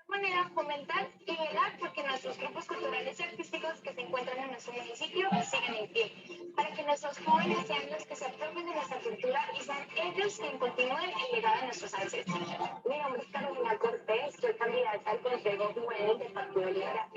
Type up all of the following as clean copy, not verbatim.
Manera fomentar y velar porque nuestros grupos culturales y artísticos que se encuentran en nuestro municipio sigan en pie, para que nuestros jóvenes sean los que se apropien de nuestra cultura y sean ellos quienes continúen el legado de nuestros ancestros. Mi nombre es Carolina Cortés, soy candidata al Consejo Juvenil del Partido Liberal.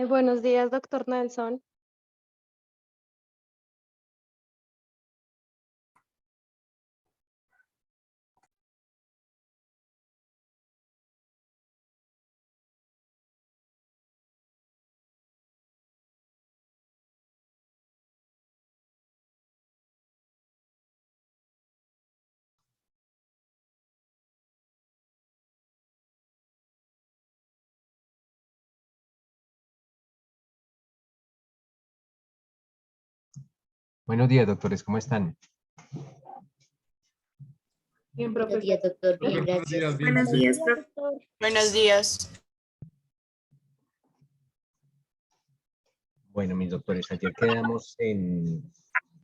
Buenos días, doctor Nelson. Buenos días, doctores, ¿cómo están? Bien, Buenos profesor. días, doctor. Bien, gracias. Buenos días, profesor. Buenos días. Bueno, mis doctores, ayer quedamos en...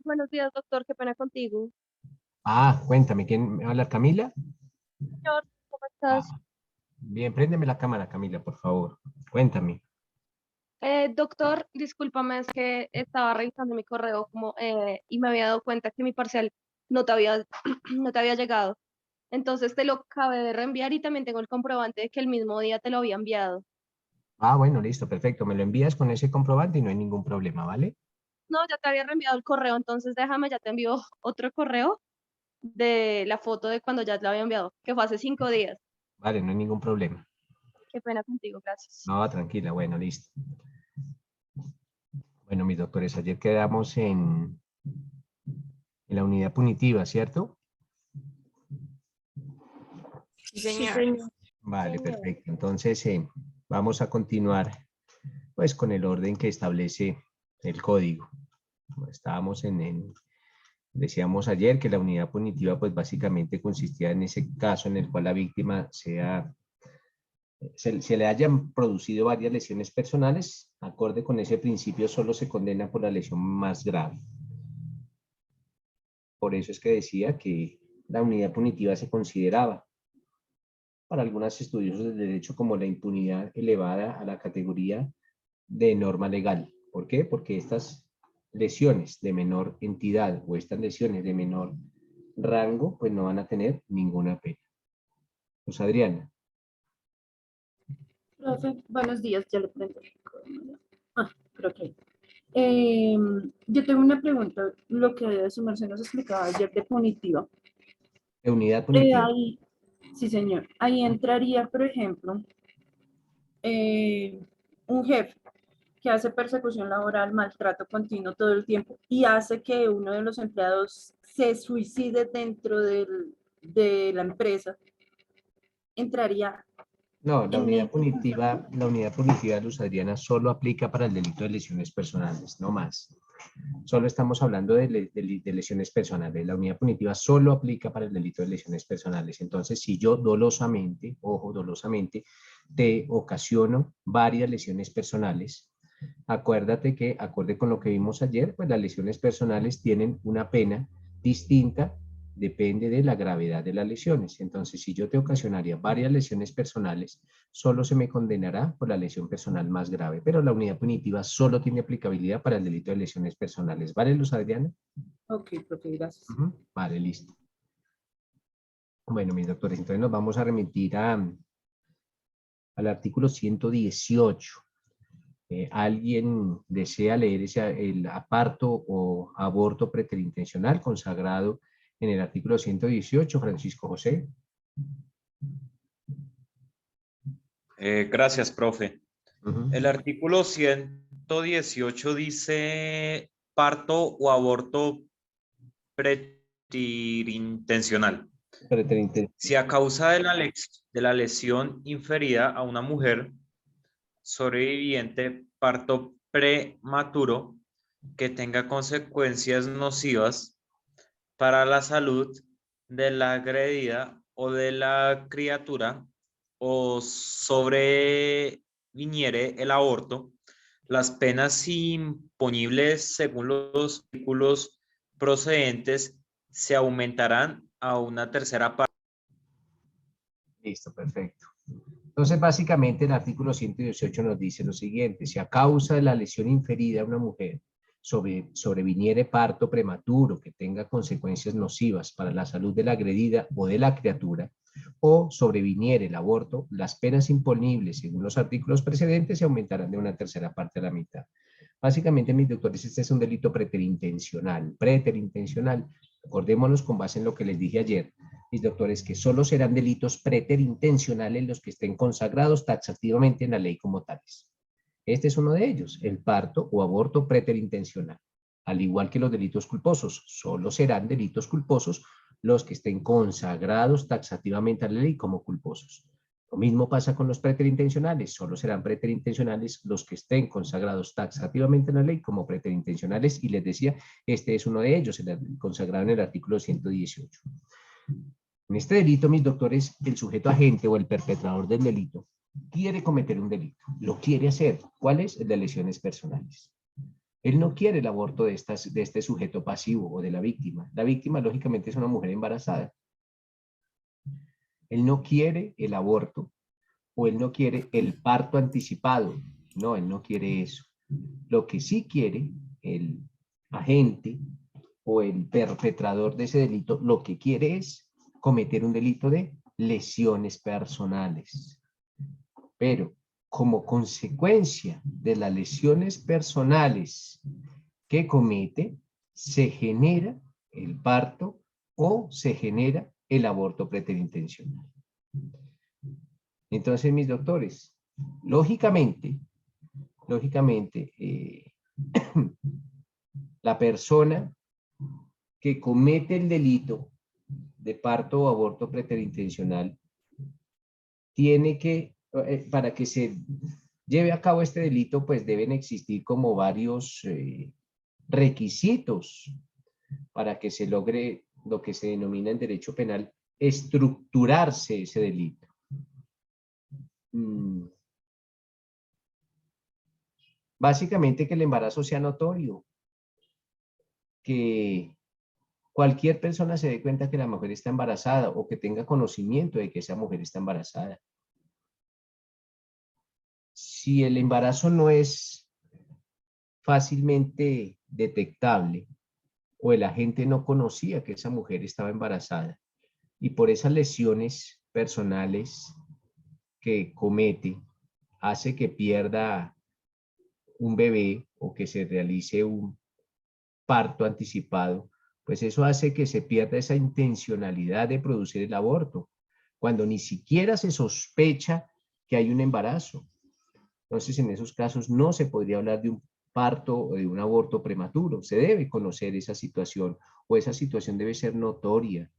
Buenos días, doctor. Qué pena contigo. Ah, cuéntame, ¿quién me habla? ¿Camila? Señor, ¿cómo Ah, estás? bien, préndeme la cámara, Camila, por favor. Cuéntame. Doctor, discúlpame, es que estaba revisando mi correo y me había dado cuenta que mi parcial no te había, no te había llegado. Entonces te lo acabé de reenviar y también tengo el comprobante de que el mismo día te lo había enviado. Ah, bueno, listo, perfecto. Me lo envías con ese comprobante y no hay ningún problema, ¿vale? No, ya te había reenviado el correo, entonces déjame, ya te envío otro correo de la foto de cuando ya te lo había enviado, que fue hace 5 días. Vale, no hay ningún problema. Qué pena contigo, gracias. No, tranquila, bueno, listo. Bueno, mis doctores, ayer quedamos en la unidad punitiva, ¿cierto? Sí, Sí, señor. señor. Vale, Señor. perfecto. Entonces, vamos a continuar pues con el orden que establece el código. Estábamos decíamos ayer que la unidad punitiva pues básicamente consistía en ese caso en el cual la víctima se le hayan producido varias lesiones personales, acorde con ese principio solo se condena por la lesión más grave. Por eso es que decía que la unidad punitiva se consideraba para algunos estudiosos del derecho como la impunidad elevada a la categoría de norma legal. ¿Por qué? Porque estas lesiones de menor entidad o estas lesiones de menor rango, pues no van a tener ninguna pena. Pues Adriana. Profe, buenos días, ya le prendo. Creo que. Yo tengo una pregunta, lo que su merced nos explicaba ayer de punitiva. De unidad punitiva. Ahí, sí, señor. Ahí entraría, por ejemplo, un jefe que hace persecución laboral, maltrato continuo todo el tiempo y hace que uno de los empleados se suicide dentro de la empresa. Entraría No, en este caso. la unidad punitiva, Luz Adriana, solo aplica para el delito de lesiones personales, no más. Solo estamos hablando de lesiones personales. La unidad punitiva solo aplica para el delito de lesiones personales. Entonces, si yo dolosamente, ojo, dolosamente, te ocasiono varias lesiones personales, acuérdate que, acorde con lo que vimos ayer, pues las lesiones personales tienen una pena distinta, depende de la gravedad de las lesiones. Entonces, si yo te ocasionaría varias lesiones personales, solo se me condenará por la lesión personal más grave, pero la unidad punitiva solo tiene aplicabilidad para el delito de lesiones personales. ¿Vale, Luz Adriana? Ok, profe, gracias. Vale, listo. Bueno, mis doctores, entonces nos vamos a remitir al artículo 118. ¿Alguien desea leer el aparto o aborto preterintencional consagrado en el artículo 118, Francisco José? Gracias, profe. El artículo 118 dice parto o aborto preterintencional. Si a causa de la lesión inferida a una mujer sobreviviente parto prematuro que tenga consecuencias nocivas para la salud de la agredida o de la criatura o sobreviniere el aborto, las penas imponibles según los artículos procedentes se aumentarán a una tercera parte. Listo, perfecto. Entonces, básicamente, el artículo 118 nos dice lo siguiente: si a causa de la lesión inferida a una mujer sobreviniere parto prematuro que tenga consecuencias nocivas para la salud de la agredida o de la criatura, o sobreviniere el aborto, las penas imponibles según los artículos precedentes se aumentarán de una tercera parte a la mitad. Básicamente, mis doctores, este es un delito preterintencional. Preterintencional, acordémonos con base en lo que les dije ayer, mis doctores, que solo serán delitos preterintencionales los que estén consagrados taxativamente en la ley como tales. Este es uno de ellos, el parto o aborto preterintencional. Al igual que los delitos culposos, solo serán delitos culposos los que estén consagrados taxativamente a la ley como culposos. Lo mismo pasa con los preterintencionales, solo serán preterintencionales los que estén consagrados taxativamente en la ley como preterintencionales, y les decía, este es uno de ellos, consagrado en el artículo 118. En este delito, mis doctores, el sujeto agente o el perpetrador del delito quiere cometer un delito, lo quiere hacer. ¿Cuál es? El de lesiones personales. Él no quiere el aborto de este sujeto pasivo o de la víctima. La víctima, lógicamente, es una mujer embarazada. Él no quiere el aborto o él no quiere el parto anticipado. No, él no quiere eso. Lo que sí quiere el agente o el perpetrador de ese delito, lo que quiere es cometer un delito de lesiones personales. Pero como consecuencia de las lesiones personales que comete, se genera el parto o se genera el aborto preterintencional. Entonces, mis doctores, lógicamente, la persona que comete el delito de parto o aborto preterintencional tiene que, para que se lleve a cabo este delito, pues deben existir como varios requisitos para que se logre lo que se denomina en derecho penal estructurarse ese delito. Básicamente que el embarazo sea notorio, que cualquier persona se dé cuenta que la mujer está embarazada o que tenga conocimiento de que esa mujer está embarazada. Si el embarazo no es fácilmente detectable o el agente no conocía que esa mujer estaba embarazada y por esas lesiones personales que comete hace que pierda un bebé o que se realice un parto anticipado, pues eso hace que se pierda esa intencionalidad de producir el aborto, cuando ni siquiera se sospecha que hay un embarazo. Entonces, en esos casos no se podría hablar de un parto o de un aborto prematuro. Se debe conocer esa situación o esa situación debe ser notoria.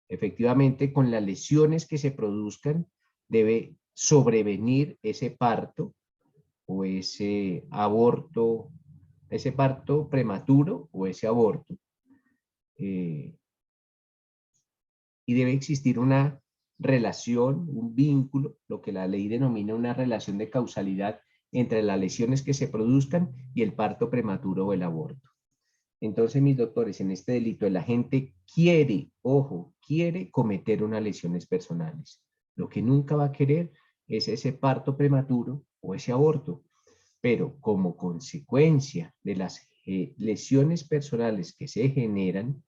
Efectivamente, con las lesiones que se produzcan, debe sobrevenir ese parto o ese aborto, ese parto prematuro o ese aborto. Y debe existir una relación, un vínculo, lo que la ley denomina una relación de causalidad entre las lesiones que se produzcan y el parto prematuro o el aborto. Entonces, mis doctores, en este delito el agente quiere, ojo, quiere cometer unas lesiones personales. Lo que nunca va a querer es ese parto prematuro o ese aborto. Pero como consecuencia de las lesiones personales que se generan,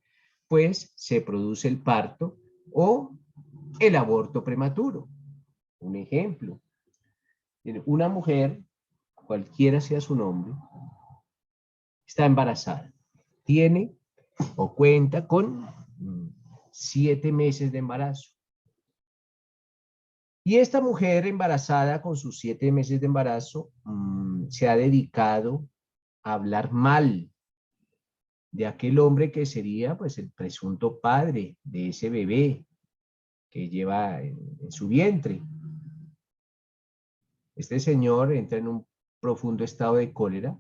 pues se produce el parto o el aborto prematuro. Un ejemplo, una mujer, cualquiera sea su nombre, está embarazada, tiene o cuenta con 7 meses de embarazo. Y esta mujer embarazada con sus 7 meses de embarazo se ha dedicado a hablar mal de aquel hombre que sería pues el presunto padre de ese bebé que lleva en su vientre. Este señor entra en un profundo estado de cólera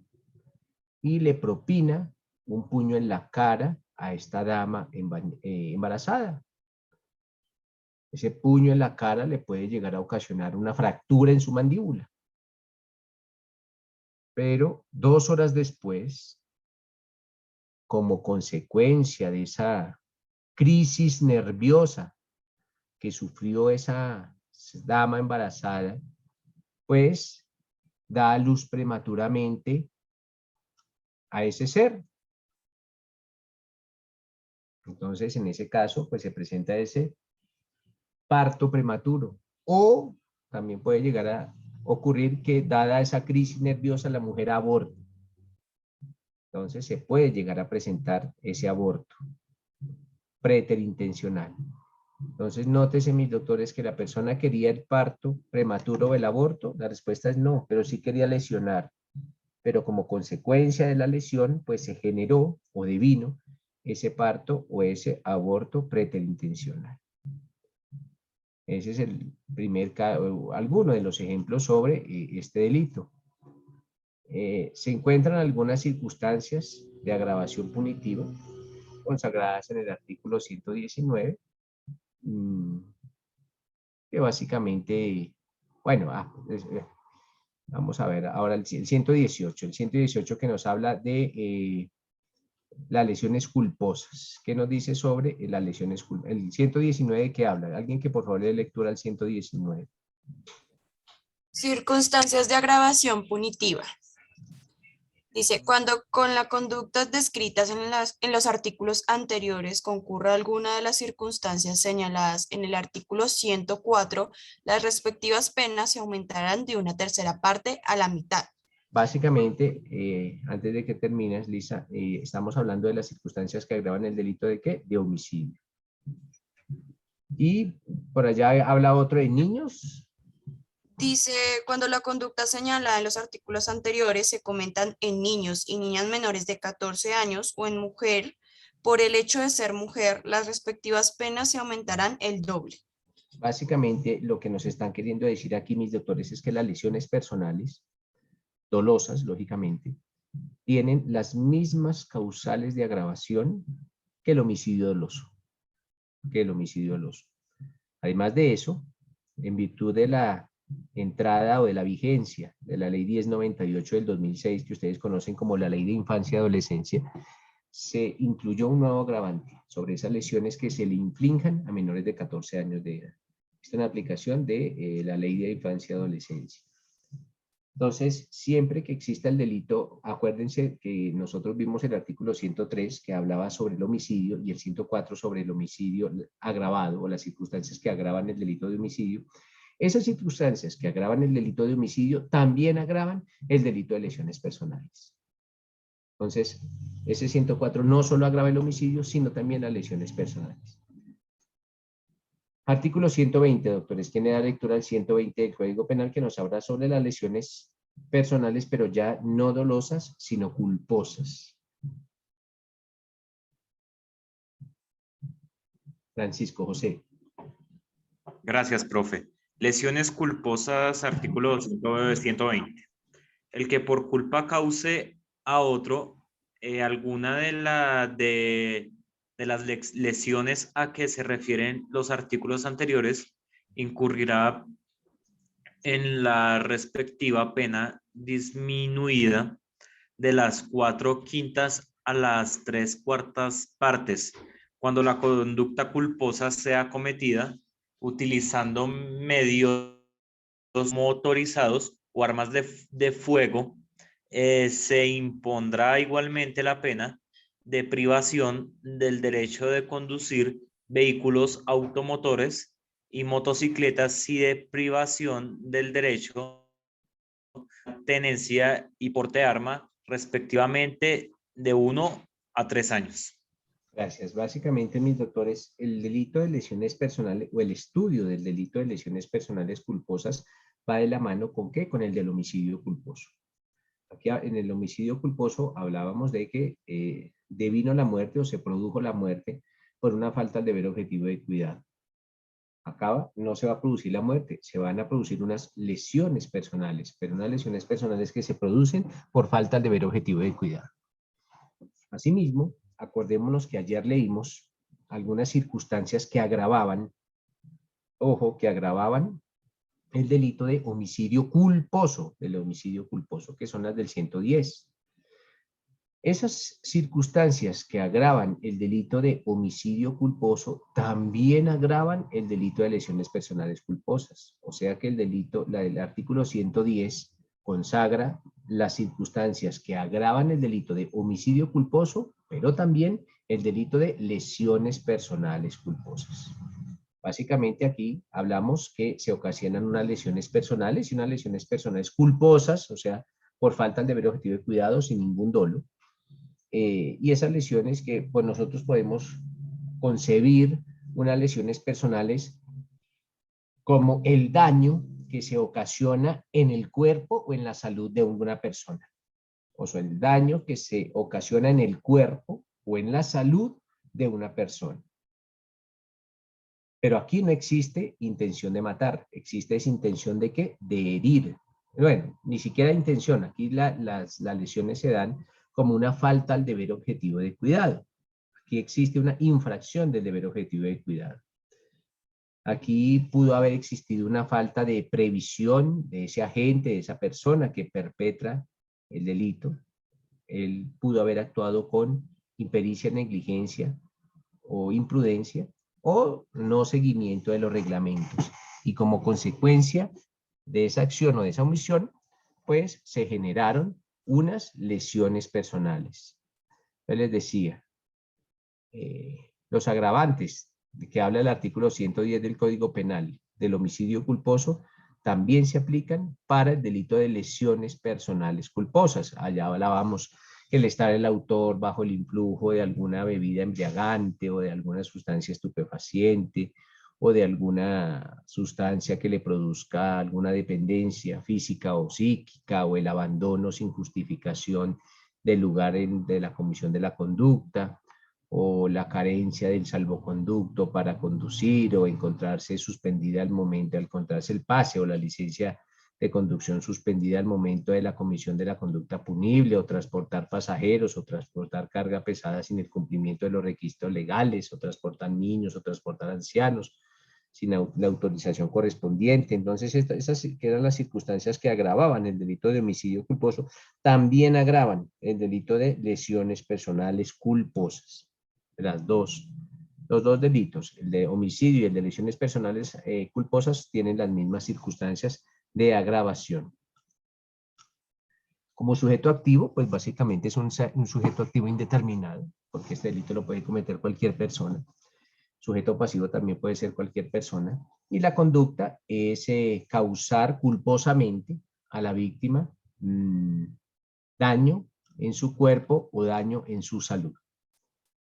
y le propina un puño en la cara a esta dama embarazada. Ese puño en la cara le puede llegar a ocasionar una fractura en su mandíbula. Pero 2 horas después, como consecuencia de esa crisis nerviosa que sufrió esa dama embarazada, pues da a luz prematuramente a ese ser. Entonces, en ese caso, pues se presenta ese parto prematuro. O también puede llegar a ocurrir que, dada esa crisis nerviosa, la mujer aborte. Entonces, se puede llegar a presentar ese aborto preterintencional. Entonces, nótese, mis doctores, que la persona quería el parto prematuro o el aborto. La respuesta es no, pero sí quería lesionar. Pero como consecuencia de la lesión, pues se generó o devino ese parto o ese aborto preterintencional. Ese es el primer, alguno de los ejemplos sobre este delito. Se encuentran algunas circunstancias de agravación punitiva consagradas en el artículo 119, que básicamente, bueno, vamos a ver ahora el 118 que nos habla de las lesiones culposas. ¿Qué nos dice sobre las lesiones culposas? El 119, ¿qué habla? Alguien que por favor le lectura al 119. Circunstancias de agravación punitiva. Dice, cuando con las conductas descritas en los artículos anteriores concurra alguna de las circunstancias señaladas en el artículo 104, las respectivas penas se aumentarán de 1/3 parte a la mitad. Básicamente, antes de que termines, Lisa, estamos hablando de las circunstancias que agravan el delito de ¿qué? De homicidio. Y por allá habla otro de niños. Dice, cuando la conducta señalada en los artículos anteriores se comentan en niños y niñas menores de 14 años o en mujer, por el hecho de ser mujer, las respectivas penas se aumentarán el doble. Básicamente, lo que nos están queriendo decir aquí, mis doctores, es que las lesiones personales, dolosas, lógicamente, tienen las mismas causales de agravación que el homicidio doloso. Además de eso, en virtud de la entrada o de la vigencia de la ley 1098 del 2006, que ustedes conocen como la ley de infancia y adolescencia, se incluyó un nuevo agravante sobre esas lesiones que se le inflijan a menores de 14 años de edad. Esta es una aplicación de la ley de infancia y adolescencia. Entonces, siempre que exista el delito, acuérdense que nosotros vimos el artículo 103 que hablaba sobre el homicidio y el 104 sobre el homicidio agravado o las circunstancias que agravan el delito de homicidio. Esas circunstancias que agravan el delito de homicidio también agravan el delito de lesiones personales. Entonces, ese 104 no solo agrava el homicidio, sino también las lesiones personales. Artículo 120, doctores. ¿Quién le da lectura al 120 del Código Penal que nos habla sobre las lesiones personales, pero ya no dolosas, sino culposas? Francisco José. Gracias, profe. Lesiones culposas, artículo 120. El que por culpa cause a otro alguna de las lesiones a que se refieren los artículos anteriores incurrirá en la respectiva pena disminuida de las 4/5 a las 3/4 partes cuando la conducta culposa sea cometida utilizando medios motorizados o armas de fuego. Se impondrá igualmente la pena de privación del derecho de conducir vehículos automotores y motocicletas y de privación del derecho de tenencia y porte de arma, respectivamente, de 1 a 3 años. Gracias. Básicamente, mis doctores, el delito de lesiones personales o el estudio del delito de lesiones personales culposas va de la mano ¿con qué? Con el del homicidio culposo. Aquí en el homicidio culposo hablábamos de que devino la muerte o se produjo la muerte por una falta al deber objetivo de cuidado. Acá no se va a producir la muerte, se van a producir unas lesiones personales, pero unas lesiones personales que se producen por falta al deber objetivo de cuidado. Asimismo, acordémonos que ayer leímos algunas circunstancias que agravaban, ojo, que agravaban el delito de homicidio culposo, que son las del 110. Esas circunstancias que agravan el delito de homicidio culposo también agravan el delito de lesiones personales culposas. O sea que el delito, el artículo 110 consagra las circunstancias que agravan el delito de homicidio culposo, pero también el delito de lesiones personales culposas. Básicamente aquí hablamos que se ocasionan unas lesiones personales y unas lesiones personales culposas, o sea, por falta del deber objetivo de cuidado sin ningún dolo. Y esas lesiones que pues nosotros podemos concebir unas lesiones personales como el daño que se ocasiona en el cuerpo o en la salud de una persona. O sea, el daño que se ocasiona en el cuerpo o en la salud de una persona. Pero aquí no existe intención de matar, existe esa intención de ¿qué? De herir. Bueno, ni siquiera intención, aquí las lesiones se dan como una falta al deber objetivo de cuidado. Aquí existe una infracción del deber objetivo de cuidado. Aquí pudo haber existido una falta de previsión de ese agente, de esa persona que perpetra el delito. Él pudo haber actuado con impericia, negligencia o imprudencia o no seguimiento de los reglamentos. Y como consecuencia de esa acción o de esa omisión, pues se generaron unas lesiones personales. Yo les decía, los agravantes de que habla el artículo 110 del Código Penal del homicidio culposo también se aplican para el delito de lesiones personales culposas. Allá hablábamos el estar el autor bajo el influjo de alguna bebida embriagante o de alguna sustancia estupefaciente o de alguna sustancia que le produzca alguna dependencia física o psíquica o el abandono sin justificación del lugar de la comisión de la conducta o la carencia del salvoconducto para conducir o encontrarse suspendida al momento, al encontrarse el pase o la licencia de conducción suspendida al momento de la comisión de la conducta punible, o transportar pasajeros, o transportar carga pesada sin el cumplimiento de los requisitos legales, o transportar niños, o transportar ancianos sin la autorización correspondiente. Entonces, esas que eran las circunstancias que agravaban el delito de homicidio culposo, también agravan el delito de lesiones personales culposas. Los dos delitos, el de homicidio y el de lesiones personales culposas, tienen las mismas circunstancias de agravación. Como sujeto activo, pues básicamente es un sujeto activo indeterminado, porque este delito lo puede cometer cualquier persona. Sujeto pasivo también puede ser cualquier persona. Y la conducta es causar culposamente a la víctima daño en su cuerpo o daño en su salud.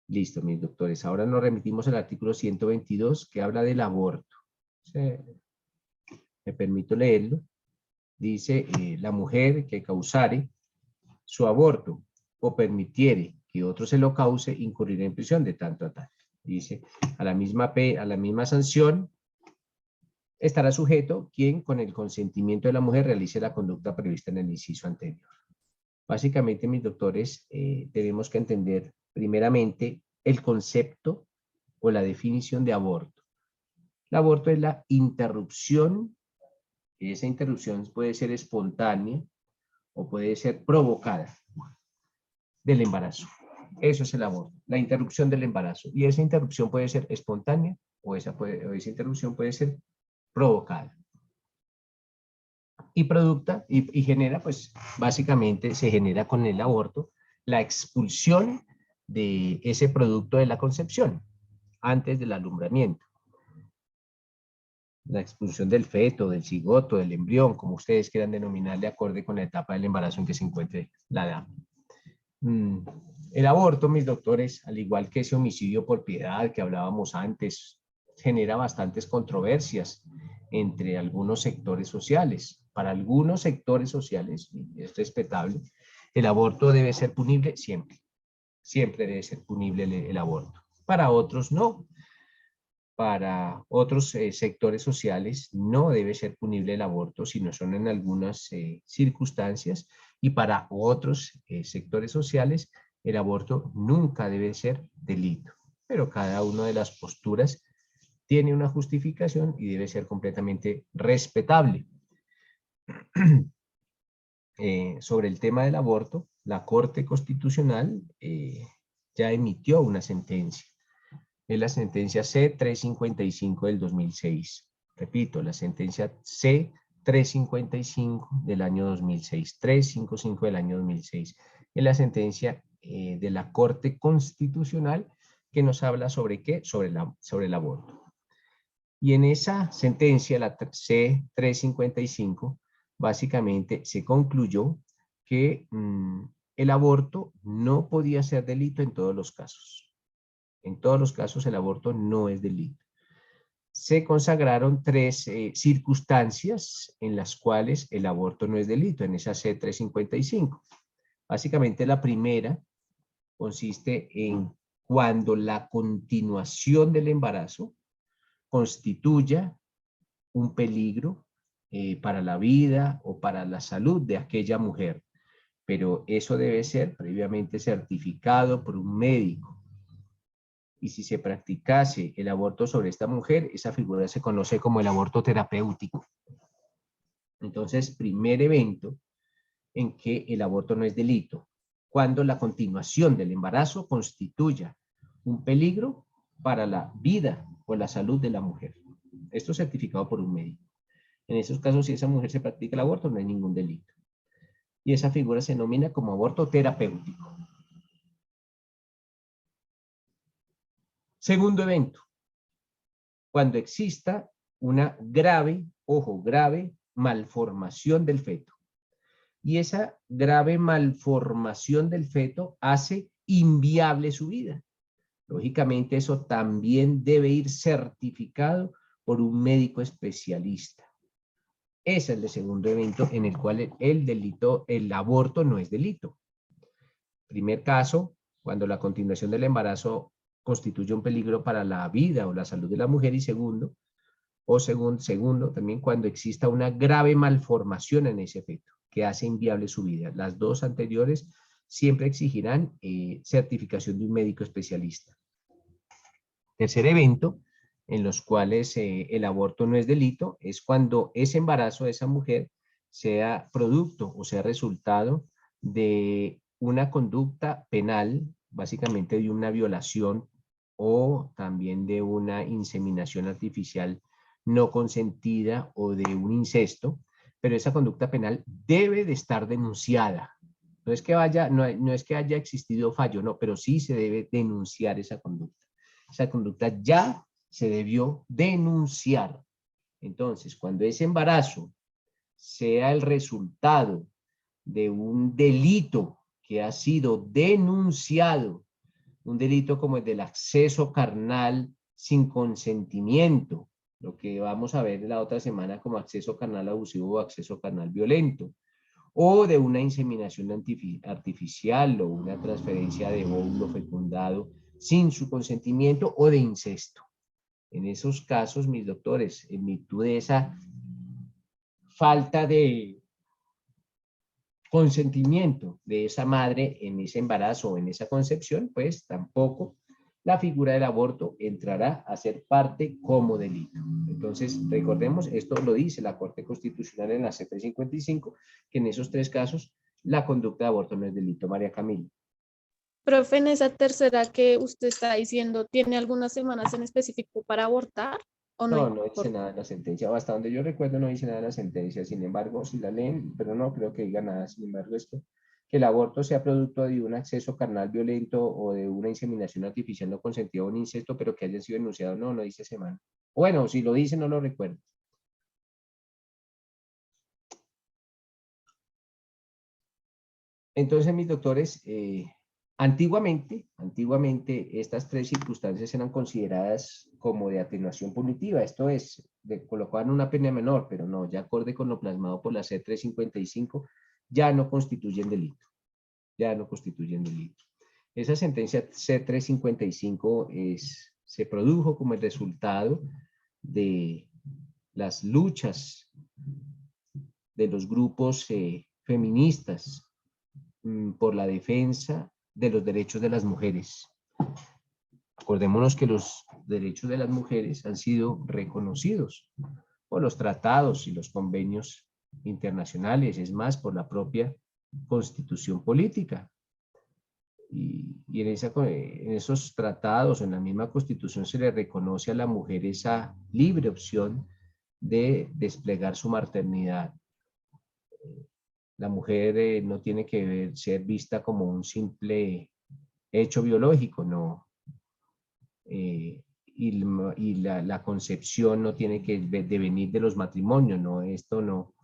Listo, mis doctores. Ahora nos remitimos al artículo 122 que habla del aborto. Me permito leerlo. Dice, la mujer que causare su aborto o permitiere que otro se lo cause, incurrirá en prisión de tanto a tal. Dice, a la misma sanción estará sujeto quien con el consentimiento de la mujer realice la conducta prevista en el inciso anterior. Básicamente, mis doctores, tenemos que entender primeramente el concepto o la definición de aborto. El aborto es la interrupción. Esa interrupción puede ser espontánea o puede ser provocada del embarazo. Eso es el aborto, la interrupción del embarazo. Y esa interrupción puede ser espontánea o esa interrupción puede ser provocada. Y genera, pues, básicamente se genera con el aborto la expulsión de ese producto de la concepción antes del alumbramiento. La expulsión del feto, del cigoto, del embrión, como ustedes quieran denominarle, acorde con la etapa del embarazo en que se encuentre la dama. El aborto, mis doctores, al igual que ese homicidio por piedad que hablábamos antes, genera bastantes controversias entre algunos sectores sociales. Para algunos sectores sociales, y es respetable, el aborto debe ser punible siempre. Siempre debe ser punible el aborto. Para otros no. Para otros sectores sociales no debe ser punible el aborto, sino son en algunas circunstancias. Y para otros sectores sociales, el aborto nunca debe ser delito. Pero cada una de las posturas tiene una justificación y debe ser completamente respetable. Sobre el tema del aborto, la Corte Constitucional ya emitió una sentencia. Es la sentencia C-355 del 2006. Repito, la sentencia C-355 del año 2006. 355 del año 2006. Es la sentencia de la Corte Constitucional que nos habla sobre qué, sobre el aborto. Y en esa sentencia, la C-355, básicamente se concluyó que el aborto no podía ser delito en todos los casos. En todos los casos el aborto no es delito. Se consagraron 3 circunstancias en las cuales el aborto no es delito, en esa C-355. Básicamente la primera consiste en cuando la continuación del embarazo constituya un peligro para la vida o para la salud de aquella mujer. Pero eso debe ser previamente certificado por un médico. Y si se practicase el aborto sobre esta mujer, esa figura se conoce como el aborto terapéutico. Entonces, primer evento en que el aborto no es delito, cuando la continuación del embarazo constituya un peligro para la vida o la salud de la mujer. Esto es certificado por un médico. En esos casos, si esa mujer se practica el aborto, no hay ningún delito. Y esa figura se denomina como aborto terapéutico. Segundo evento, cuando exista una grave, ojo, grave malformación del feto. Y esa grave malformación del feto hace inviable su vida. Lógicamente, eso también debe ir certificado por un médico especialista. Ese es el segundo evento en el cual el aborto no es delito. Primer caso, cuando la continuación del embarazo constituye un peligro para la vida o la salud de la mujer, y segundo, también cuando exista una grave malformación en ese feto que hace inviable su vida. Las dos anteriores siempre exigirán certificación de un médico especialista. Tercer evento en los cuales el aborto no es delito es cuando ese embarazo de esa mujer sea producto o sea resultado de una conducta penal, básicamente de una violación o también de una inseminación artificial no consentida o de un incesto, pero esa conducta penal debe de estar denunciada. No es que haya existido fallo, no, pero sí se debe denunciar esa conducta. Esa conducta ya se debió denunciar. Entonces, cuando ese embarazo sea el resultado de un delito que ha sido denunciado, un delito como el del acceso carnal sin consentimiento, lo que vamos a ver la otra semana como acceso carnal abusivo o acceso carnal violento, o de una inseminación artificial o una transferencia de óvulo fecundado sin su consentimiento o de incesto. En esos casos, mis doctores, en virtud de esa falta de consentimiento de esa madre en ese embarazo o en esa concepción, pues tampoco la figura del aborto entrará a ser parte como delito. Entonces, recordemos, esto lo dice la Corte Constitucional en la C-355, que en esos 3 casos la conducta de aborto no es delito. María Camila. Profe, en esa tercera que usted está diciendo, ¿tiene algunas semanas en específico para abortar? ¿O No, no no dice nada en la sentencia, o hasta donde yo recuerdo no dice nada en la sentencia. Sin embargo, si la leen, pero no creo que diga nada. Sin embargo, es que el aborto sea producto de un acceso carnal violento o de una inseminación artificial no consentida o un incesto, pero que haya sido denunciado, no dice semana. Bueno, si lo dice, no lo recuerdo. Entonces, mis doctores, antiguamente estas 3 circunstancias eran consideradas como de atenuación punitiva, esto es, colocaban una pena menor, pero no, ya acorde con lo plasmado por la C-355, ya no constituyen delito. Esa sentencia C-355 se produjo como el resultado de las luchas de los grupos feministas por la defensa de los derechos de las mujeres. Acordémonos que los derechos de las mujeres han sido reconocidos por los tratados y los convenios internacionales, es más, por la propia Constitución política. Y en esos tratados, en la misma Constitución, se le reconoce a la mujer esa libre opción de desplegar su maternidad. La mujer no tiene que ser vista como un simple hecho biológico, no. Y la concepción no tiene que devenir de los matrimonios, no, esto no.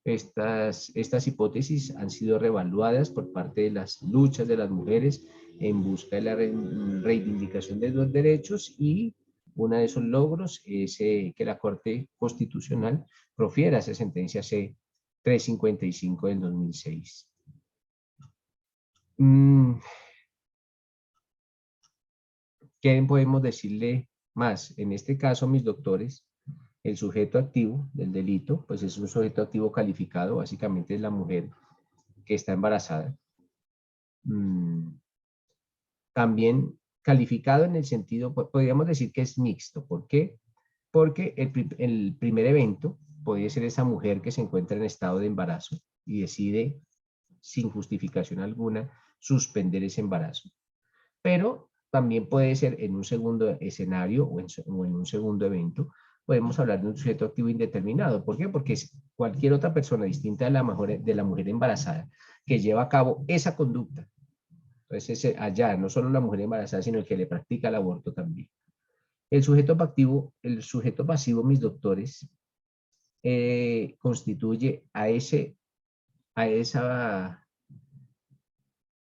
Estas hipótesis han sido reevaluadas por parte de las luchas de las mujeres en busca de la reivindicación de los derechos, y uno de esos logros es que la Corte Constitucional profiera esa sentencia C-355 del 2006. ¿Qué podemos decirle más? En este caso, mis doctores, el sujeto activo del delito, pues es un sujeto activo calificado, básicamente es la mujer que está embarazada. También calificado en el sentido, podríamos decir que es mixto. ¿Por qué? Porque el primer evento puede ser esa mujer que se encuentra en estado de embarazo y decide, sin justificación alguna, suspender ese embarazo. Pero también puede ser en un segundo escenario o en un segundo evento. Podemos hablar de un sujeto activo indeterminado. ¿Por qué? Porque es cualquier otra persona distinta de la mujer embarazada que lleva a cabo esa conducta. Entonces, allá, no solo la mujer embarazada, sino el que le practica el aborto también. El sujeto pasivo, mis doctores, constituye a esa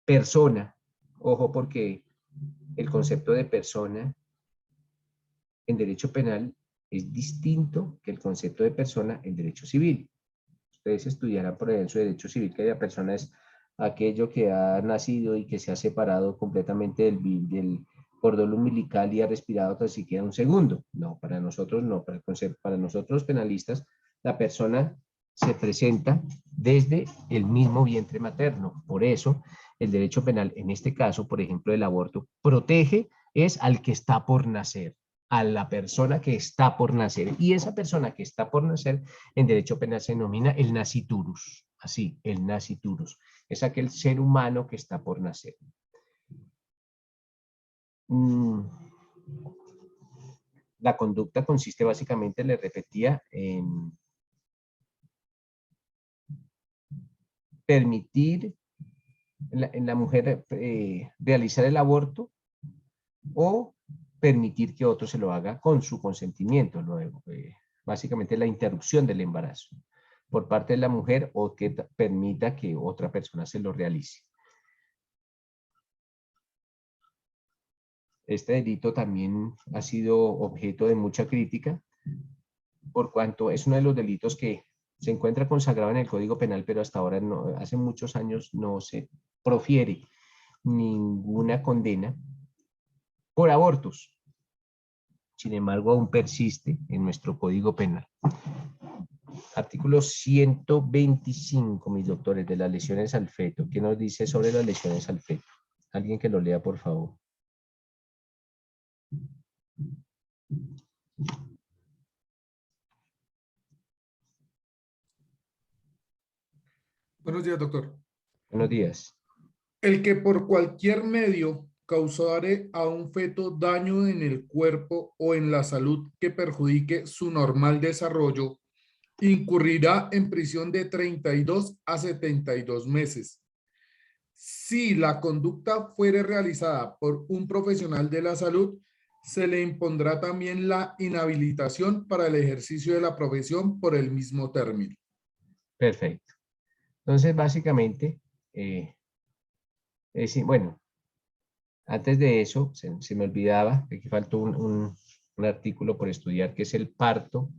persona. Ojo, porque el concepto de persona en derecho penal es distinto que el concepto de persona en derecho civil. Ustedes estudiarán por ejemplo su derecho civil, que la persona es aquello que ha nacido y que se ha separado completamente del cordón umbilical y ha respirado tan siquiera un segundo. No, para nosotros no, para nosotros penalistas, la persona se presenta desde el mismo vientre materno. Por eso, el derecho penal, en este caso, por ejemplo, el aborto, protege es al que está por nacer, a la persona que está por nacer. Y esa persona que está por nacer, en derecho penal se denomina el nasciturus. Así, el nasciturus. Es aquel ser humano que está por nacer. La conducta consiste básicamente, le repetía, en permitir en la mujer realizar el aborto o permitir que otro se lo haga con su consentimiento. Luego, básicamente la interrupción del embarazo por parte de la mujer o que permita que otra persona se lo realice. Este delito también ha sido objeto de mucha crítica, por cuanto es uno de los delitos que se encuentra consagrado en el Código Penal, pero hasta ahora, no, hace muchos años, no se profiere ninguna condena por abortos. Sin embargo, aún persiste en nuestro Código Penal. Artículo 125, mis doctores, de las lesiones al feto. ¿Qué nos dice sobre las lesiones al feto? Alguien que lo lea, por favor. Buenos días, doctor. Buenos días. El que por cualquier medio causare a un feto daño en el cuerpo o en la salud que perjudique su normal desarrollo, incurrirá en prisión de 32 a 72 meses. Si la conducta fuere realizada por un profesional de la salud, se le impondrá también la inhabilitación para el ejercicio de la profesión por el mismo término. Perfecto. Entonces, básicamente, bueno, antes de eso, se me olvidaba, aquí faltó un artículo por estudiar, que es el parto,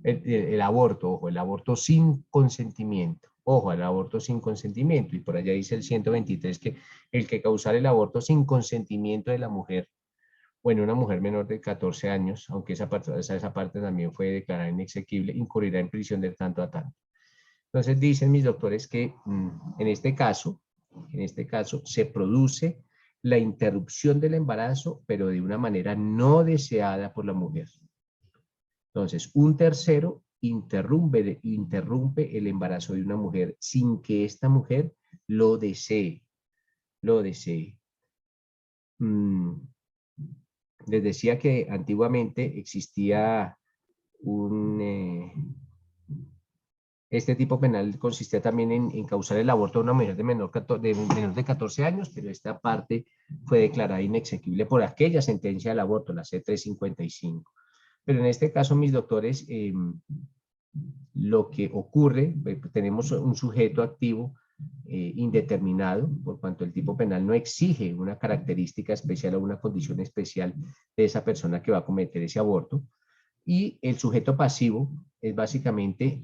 el aborto, ojo, el aborto sin consentimiento. Ojo, el aborto sin consentimiento. Y por allá dice el 123 que el que causara el aborto sin consentimiento de la mujer, bueno, una mujer menor de 14 años, aunque esa parte también fue declarada inexequible, incurrirá en prisión de tanto a tanto. Entonces dicen mis doctores que en este caso se produce la interrupción del embarazo, pero de una manera no deseada por la mujer. Entonces, un tercero interrumpe el embarazo de una mujer sin que esta mujer lo desee. Les decía que antiguamente existía Este tipo penal consistía también en causar el aborto a una mujer de menor de 14 años, pero esta parte fue declarada inexequible por aquella sentencia del aborto, la C-355. Pero en este caso, mis doctores, lo que ocurre, tenemos un sujeto activo indeterminado, por cuanto el tipo penal no exige una característica especial o una condición especial de esa persona que va a cometer ese aborto. Y el sujeto pasivo es básicamente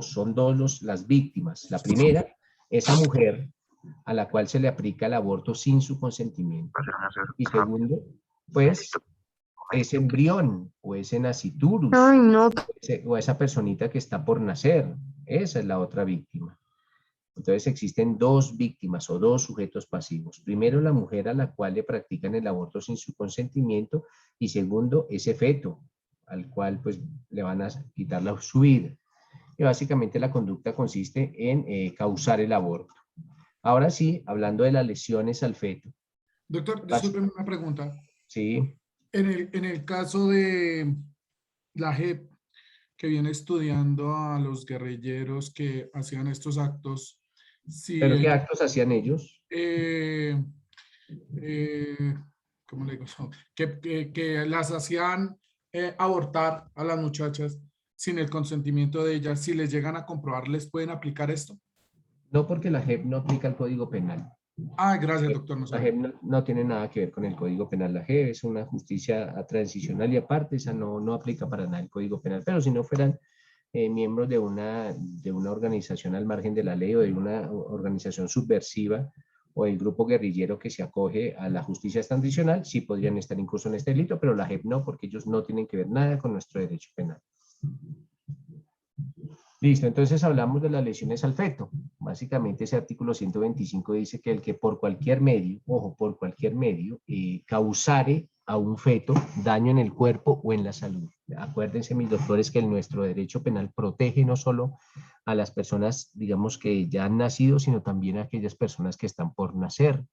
son dos las víctimas. La primera, esa mujer a la cual se le aplica el aborto sin su consentimiento. Y segundo, pues, ese embrión o ese naciturus o esa personita que está por nacer. Esa es la otra víctima. Entonces existen dos víctimas o dos sujetos pasivos. Primero, la mujer a la cual le practican el aborto sin su consentimiento, y segundo, ese feto al cual pues le van a quitar su vida. Y básicamente la conducta consiste en causar el aborto. Ahora sí, hablando de las lesiones al feto. Doctor, discúlpeme una pregunta. Sí. En el caso de la JEP, que viene estudiando a los guerrilleros que hacían estos actos. Si ¿Pero qué actos hacían ellos? ¿Cómo le digo? Que las hacían abortar a las muchachas sin el consentimiento de ellas. Si les llegan a comprobar, ¿les pueden aplicar esto? No, porque la JEP no aplica el Código Penal. Ah, gracias, doctor. La JEP no tiene nada que ver con el Código Penal. La JEP es una justicia transicional y aparte esa no aplica para nada el Código Penal. Pero si no fueran miembros de una organización al margen de la ley o de una organización subversiva o el grupo guerrillero que se acoge a la justicia transicional, sí podrían estar incluso en este delito, pero la JEP no, porque ellos no tienen que ver nada con nuestro derecho penal. Listo, entonces hablamos de las lesiones al feto. Básicamente ese artículo 125 dice que el que por cualquier medio, ojo, por cualquier medio, causare a un feto daño en el cuerpo o en la salud. Acuérdense, mis doctores, que nuestro derecho penal protege no solo a las personas, digamos, que ya han nacido, sino también a aquellas personas que están por nacer.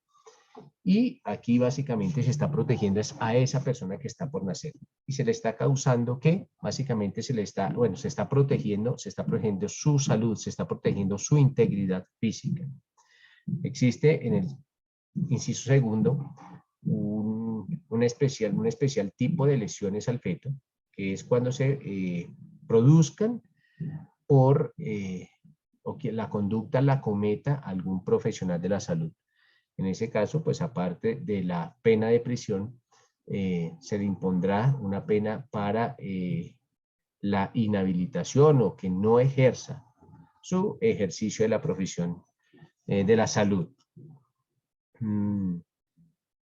Y aquí básicamente se está protegiendo a esa persona que está por nacer. Y se le está causando que básicamente se está protegiendo su salud, se está protegiendo su integridad física. Existe en el inciso segundo un especial tipo de lesiones al feto, que es cuando se produzcan o que la conducta la cometa algún profesional de la salud. En ese caso, pues aparte de la pena de prisión, se le impondrá una pena para la inhabilitación o que no ejerza su ejercicio de la profesión de la salud.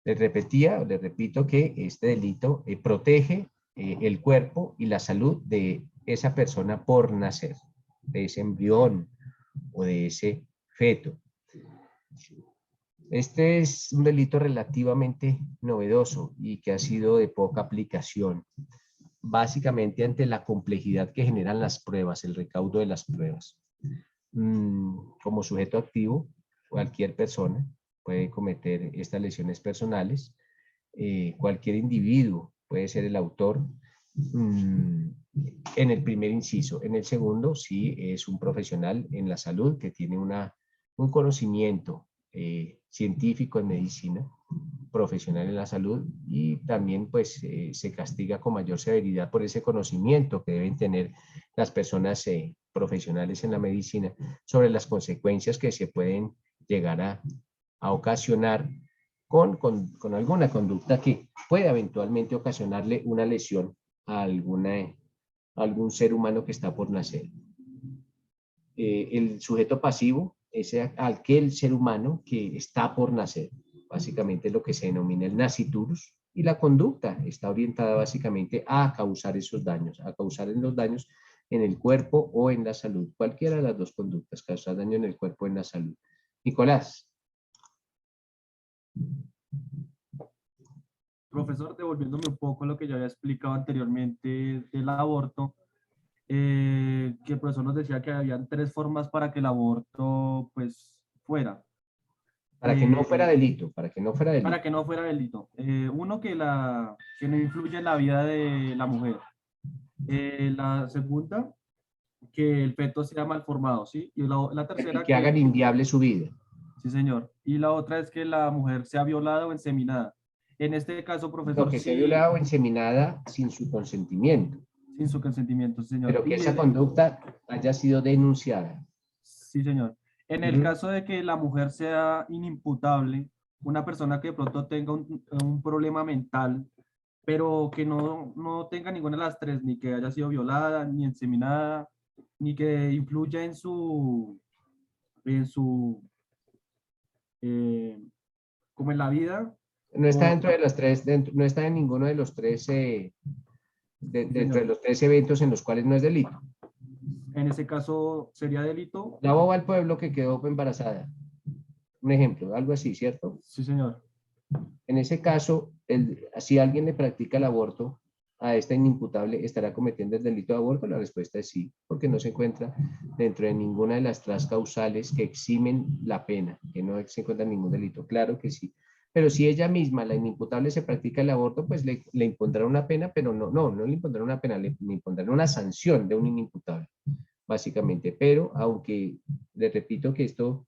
Les repito que este delito protege el cuerpo y la salud de esa persona por nacer, de ese embrión o de ese feto. Este es un delito relativamente novedoso y que ha sido de poca aplicación, básicamente ante la complejidad que generan las pruebas, el recaudo de las pruebas. Como sujeto activo, cualquier persona puede cometer estas lesiones personales. Cualquier individuo puede ser el autor en el primer inciso. En el segundo, sí es un profesional en la salud que tiene un conocimiento científico en medicina, profesional en la salud, y también pues se castiga con mayor severidad por ese conocimiento que deben tener las personas profesionales en la medicina sobre las consecuencias que se pueden llegar a ocasionar con alguna conducta que pueda eventualmente ocasionarle una lesión a algún ser humano que está por nacer. El sujeto pasivo es aquel ser humano que está por nacer, básicamente lo que se denomina el naciturus, y la conducta está orientada básicamente a causar esos daños, a causar los daños en el cuerpo o en la salud. Cualquiera de las dos conductas, causar daño en el cuerpo o en la salud. Nicolás. Profesor, devolviéndome un poco a lo que ya había explicado anteriormente del aborto, que el profesor nos decía que habían 3 formas para que el aborto pues fuera. Para que no fuera delito, para que no fuera delito. Para que no fuera delito. Uno, que no influye en la vida de la mujer. La segunda, que el feto sea malformado, ¿sí? Y la Y tercera que hagan inviable su vida. sí, señor. Y la otra es que la mujer sea violada o inseminada. En este caso, Lo profesor, que esté sí, violada o inseminada sin su consentimiento, sin su consentimiento, sí, señor. pero que esa conducta haya sido denunciada. Sí, señor. En el Ujú. caso de que la mujer sea inimputable, una persona que de pronto tenga un problema mental, pero que no tenga ninguna de las tres, ni que haya sido violada, ni inseminada, ni que influya en su, eh, como en la vida, No está por, dentro de las tres, no está en ninguno de los tres, dentro de señor. los tres eventos en los cuales no es delito. En ese caso sería delito. La boba al pueblo que quedó embarazada. Un ejemplo, algo así, ¿cierto? Sí, señor. En ese caso, si alguien le practica el aborto a esta inimputable, ¿estará cometiendo el delito de aborto? La respuesta es sí, porque no se encuentra dentro de ninguna de las tres causales que eximen la pena, que no se encuentra ningún delito. Claro que sí. Pero si ella misma, la inimputable, se practica el aborto, pues le impondrán una pena, pero no le impondrán una pena, le impondrán una sanción de un inimputable, básicamente. Pero aunque le repito que esto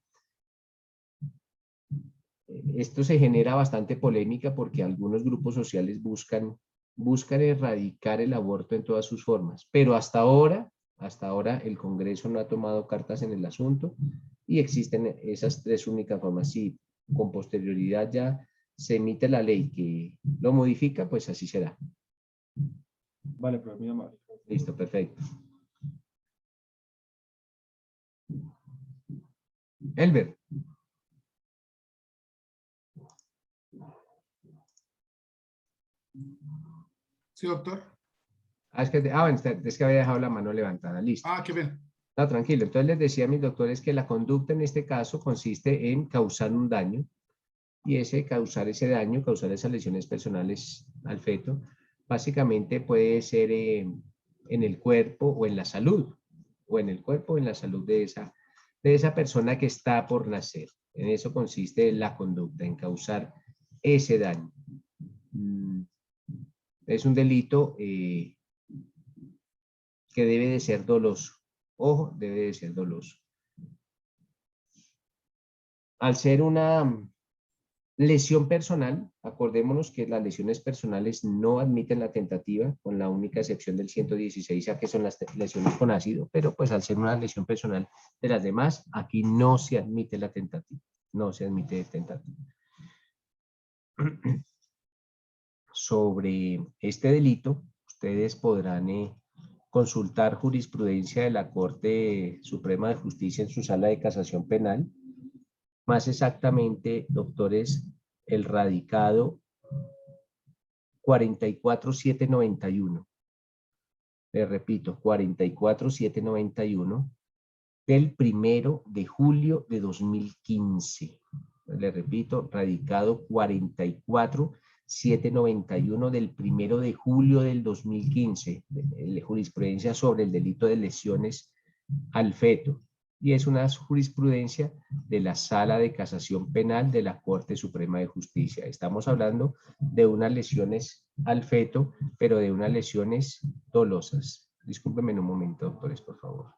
se genera bastante polémica porque algunos grupos sociales buscan erradicar el aborto en todas sus formas, pero hasta ahora el Congreso no ha tomado cartas en el asunto y existen esas tres únicas formas. Si con posterioridad ya se emite la ley que lo modifica, pues así será. Vale, pero muy amable. Listo, perfecto. Elber. Sí, doctor. Bueno, es que había dejado la mano levantada, listo. Ah, qué bien. No, tranquilo. Entonces les decía a mis doctores que la conducta en este caso consiste en causar un daño y causar ese daño, causar esas lesiones personales al feto, básicamente puede ser en el cuerpo o en la salud, o en el cuerpo o en la salud de esa persona que está por nacer. En eso consiste la conducta, en causar ese daño. Es un delito que debe de ser doloso. Ojo, debe de ser doloso. Al ser una lesión personal, acordémonos que las lesiones personales no admiten la tentativa, con la única excepción del 116A, que son las lesiones con ácido, pero pues al ser una lesión personal de las demás, aquí no se admite la tentativa, no se admite tentativa. Sobre este delito, ustedes podrán consultar jurisprudencia de la Corte Suprema de Justicia en su sala de casación penal. Más exactamente, doctores, el radicado 44791. Le repito, 44791 del 1 de julio de 2015. Le repito, radicado 44791 del 1 de julio del 2015. Jurisprudencia sobre el delito de lesiones al feto. Y es una jurisprudencia de la Sala de Casación Penal de la Corte Suprema de Justicia. Estamos hablando de unas lesiones al feto, pero de unas lesiones dolosas. Discúlpenme un momento, doctores, por favor.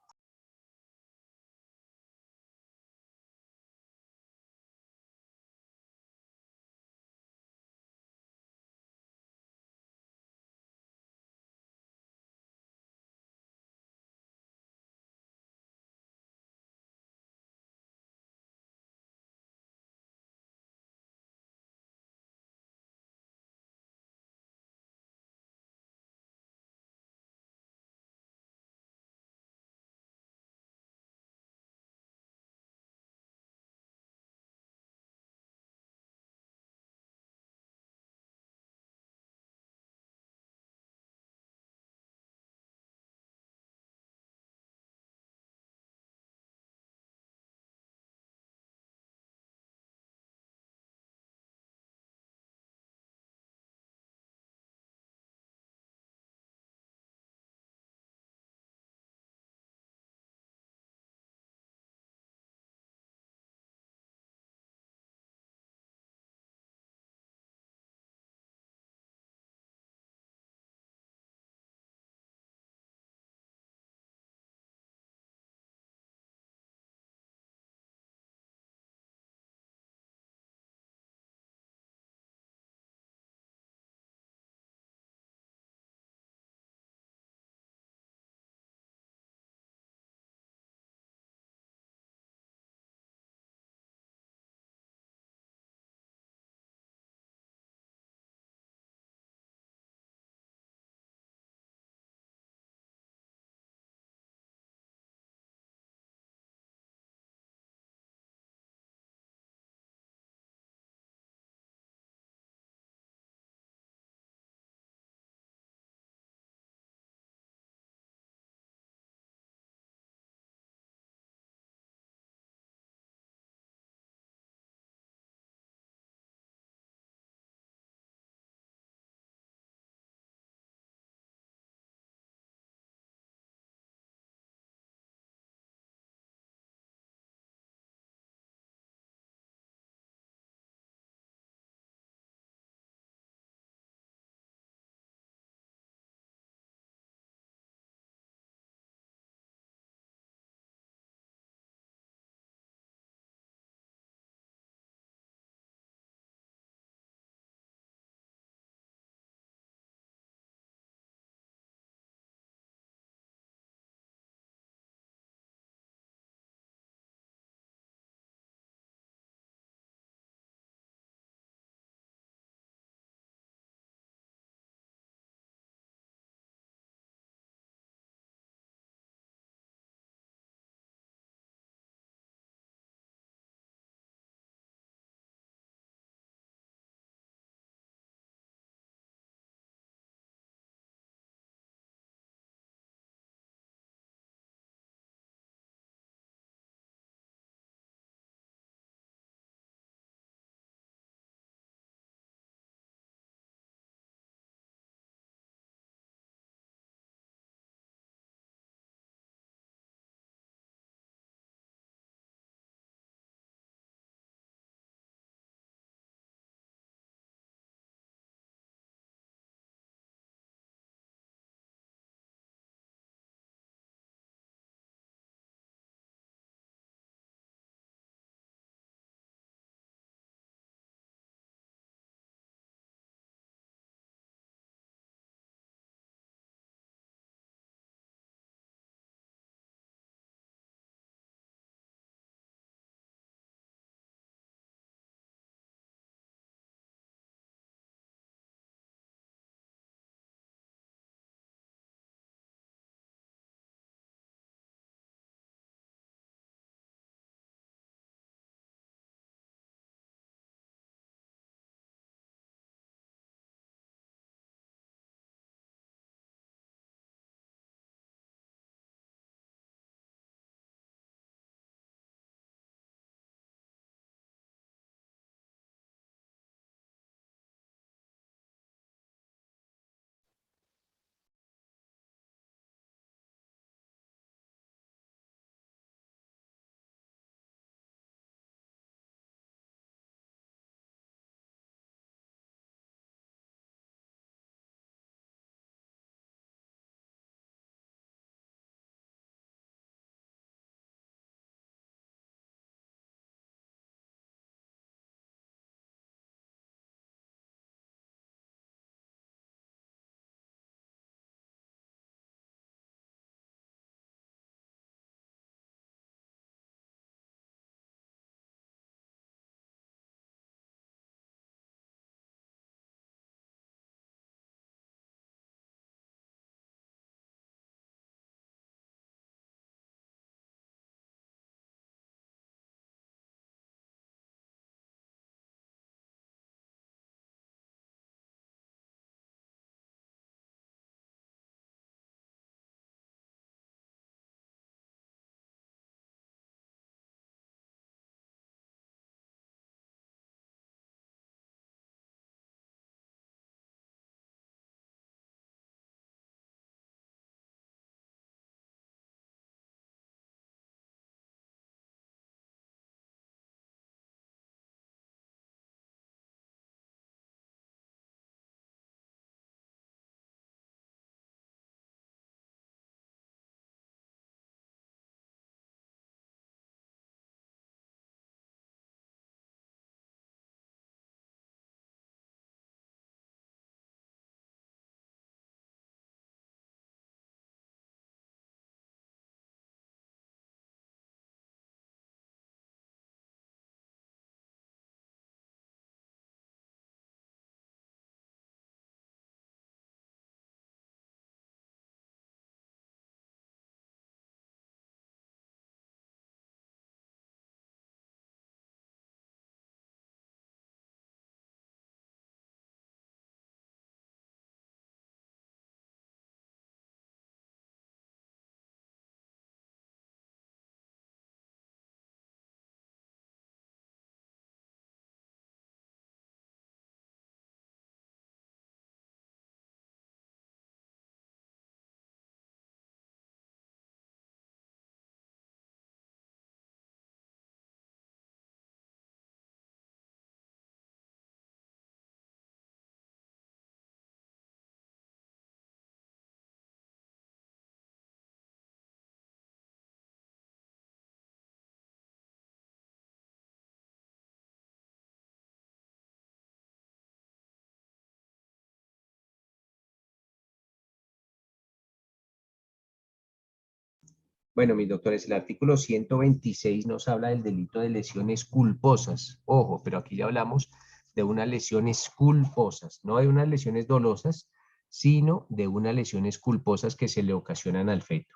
Bueno, mis doctores, el artículo 126 nos habla del delito de lesiones culposas. Ojo, pero aquí ya hablamos de unas lesiones culposas, no de unas lesiones dolosas, sino de unas lesiones culposas que se le ocasionan al feto.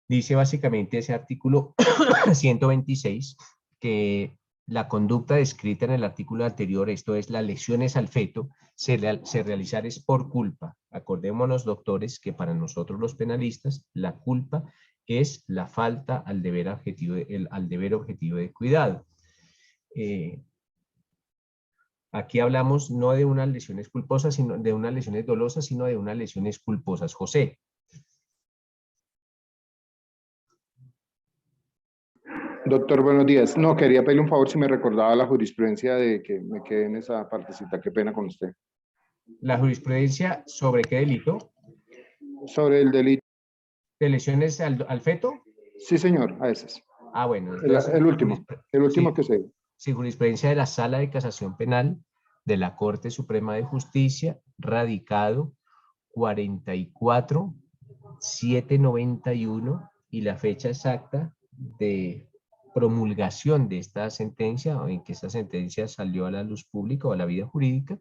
Dice básicamente ese artículo 126 que la conducta descrita en el artículo anterior, esto es las lesiones al feto, se realizar es por culpa. Acordémonos, doctores, que para nosotros los penalistas, la culpa es la falta al deber objetivo de cuidado. Aquí hablamos no de unas lesiones culposas, sino de unas lesiones dolosas, sino de unas lesiones culposas. José. Doctor, buenos días. No, quería pedirle un favor si me recordaba la jurisprudencia de que me quedé en esa partecita. Qué pena con usted. ¿La jurisprudencia sobre qué delito? Sobre el delito. ¿De lesiones al feto? Sí, señor, a veces. Ah, bueno. Entonces, El último sí, que se... Sí, jurisprudencia de la Sala de Casación Penal de la Corte Suprema de Justicia, radicado 44-791, y la fecha exacta de promulgación de esta sentencia, o en que esta sentencia salió a la luz pública o a la vida jurídica,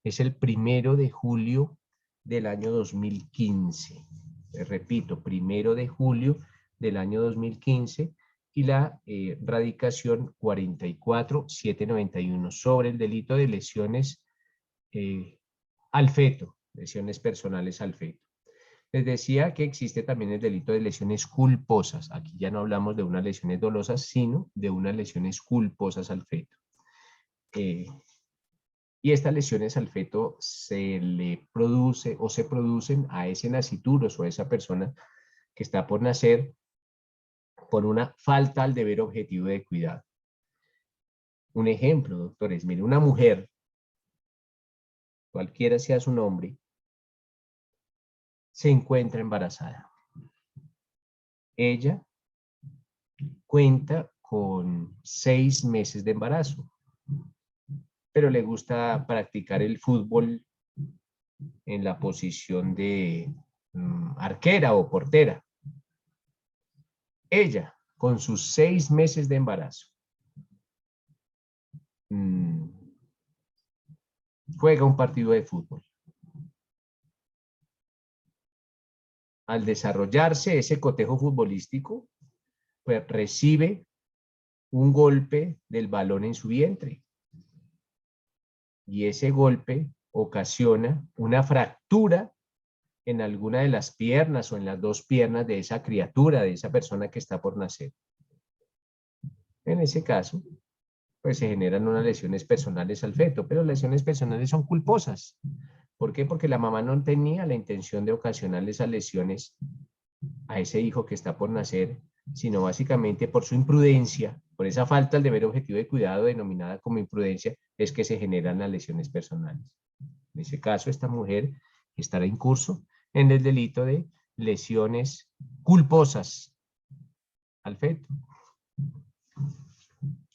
es el 1 de julio del año 2015. Repito, 1 de julio del año 2015, y la radicación 44-791 sobre el delito de lesiones al feto, lesiones personales al feto. Les decía que existe también el delito de lesiones culposas. Aquí ya no hablamos de unas lesiones dolosas, sino de unas lesiones culposas al feto. Y estas lesiones al feto se le produce o se producen a ese nacituros o a esa persona que está por nacer por una falta al deber objetivo de cuidado. Un ejemplo, doctores, mire, una mujer, cualquiera sea su nombre, se encuentra embarazada. Ella cuenta con 6 meses de embarazo, pero le gusta practicar el fútbol en la posición de arquera o portera. Ella, con sus 6 meses de embarazo, juega un partido de fútbol. Al desarrollarse ese cotejo futbolístico, pues recibe un golpe del balón en su vientre. Y ese golpe ocasiona una fractura en alguna de las piernas o en las 2 piernas de esa criatura, de esa persona que está por nacer. En ese caso, pues se generan unas lesiones personales al feto, pero las lesiones personales son culposas. ¿Por qué? Porque la mamá no tenía la intención de ocasionarle esas lesiones a ese hijo que está por nacer, sino básicamente por su imprudencia, por esa falta al deber objetivo de cuidado denominada como imprudencia, es que se generan las lesiones personales. En ese caso, esta mujer estará en curso en el delito de lesiones culposas al feto.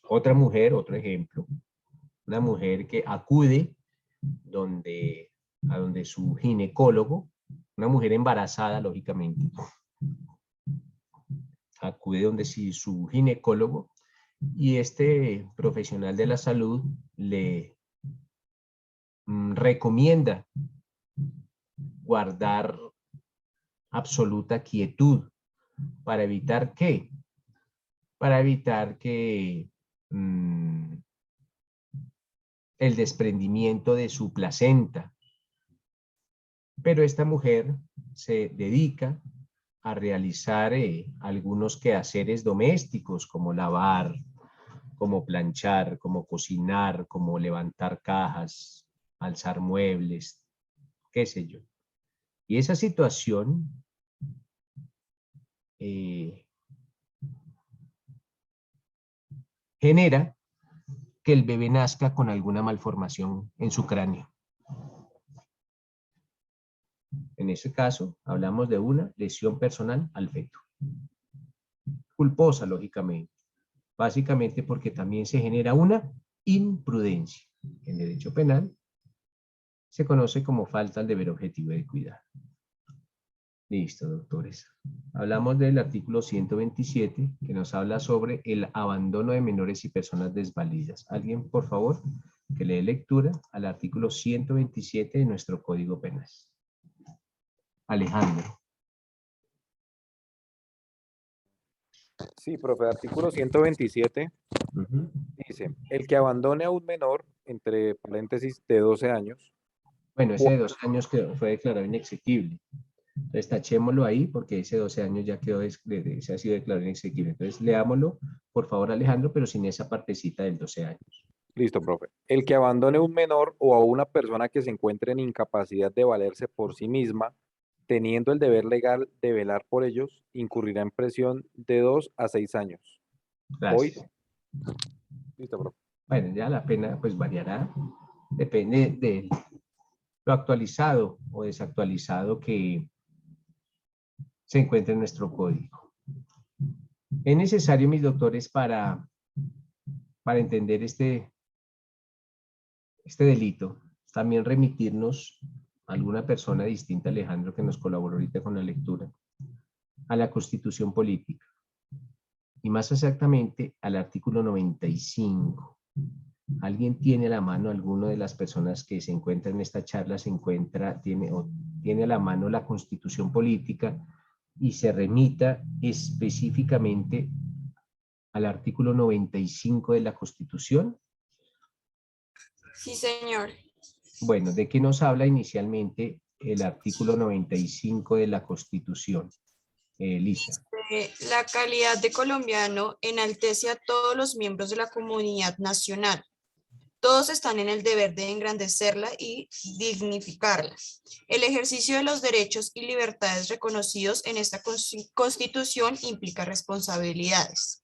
Otra mujer, otro ejemplo, una mujer que acude a donde su ginecólogo, una mujer embarazada, lógicamente, acude donde su ginecólogo, y este profesional de la salud le recomienda guardar absoluta quietud. ¿Para evitar qué? Para evitar que el desprendimiento de su placenta. Pero esta mujer se dedica a realizar algunos quehaceres domésticos, como lavar, como planchar, como cocinar, como levantar cajas, alzar muebles, qué sé yo. Y esa situación genera que el bebé nazca con alguna malformación en su cráneo. En ese caso, hablamos de una lesión personal al feto. Culposa, lógicamente. Básicamente porque también se genera una imprudencia. En derecho penal se conoce como falta al deber objetivo de cuidado. Listo, doctores. Hablamos del artículo 127, que nos habla sobre el abandono de menores y personas desvalidas. ¿Alguien, por favor, que le dé lectura al artículo 127 de nuestro Código Penal? Alejandro. Sí, profe, artículo 127 Ujú. dice, el que abandone a un menor, entre paréntesis, de 12 años, Bueno, ese de 12 años fue declarado inexequible. Entonces, tachémoslo ahí porque ese 12 años ya quedó, se ha sido declarado inexequible. Entonces, leámoslo, por favor, Alejandro, pero sin esa partecita del 12 años. listo, profe, el que abandone a un menor o a una persona que se encuentre en incapacidad de valerse por sí misma, teniendo el deber legal de velar por ellos, incurrirá en prisión de 2 a 6 años. Hoy, Gracias. listo, profe. Bueno, ya la pena pues variará. Depende de lo actualizado o desactualizado que se encuentre en nuestro código. Es necesario, mis doctores, para entender este delito, también remitirnos a alguna persona distinta, Alejandro, que nos colaboró ahorita con la lectura, a la Constitución Política, y más exactamente al artículo 95. ¿Alguien tiene a la mano, alguna de las personas que se encuentran en esta charla tiene a la mano la Constitución Política y se remita específicamente al artículo 95 de la Constitución? Sí, señor. Bueno, ¿de qué nos habla inicialmente el artículo 95 de la Constitución? Lisa. La calidad de colombiano enaltece a todos los miembros de la comunidad nacional. Todos están en el deber de engrandecerla y dignificarla. El ejercicio de los derechos y libertades reconocidos en esta Constitución implica responsabilidades.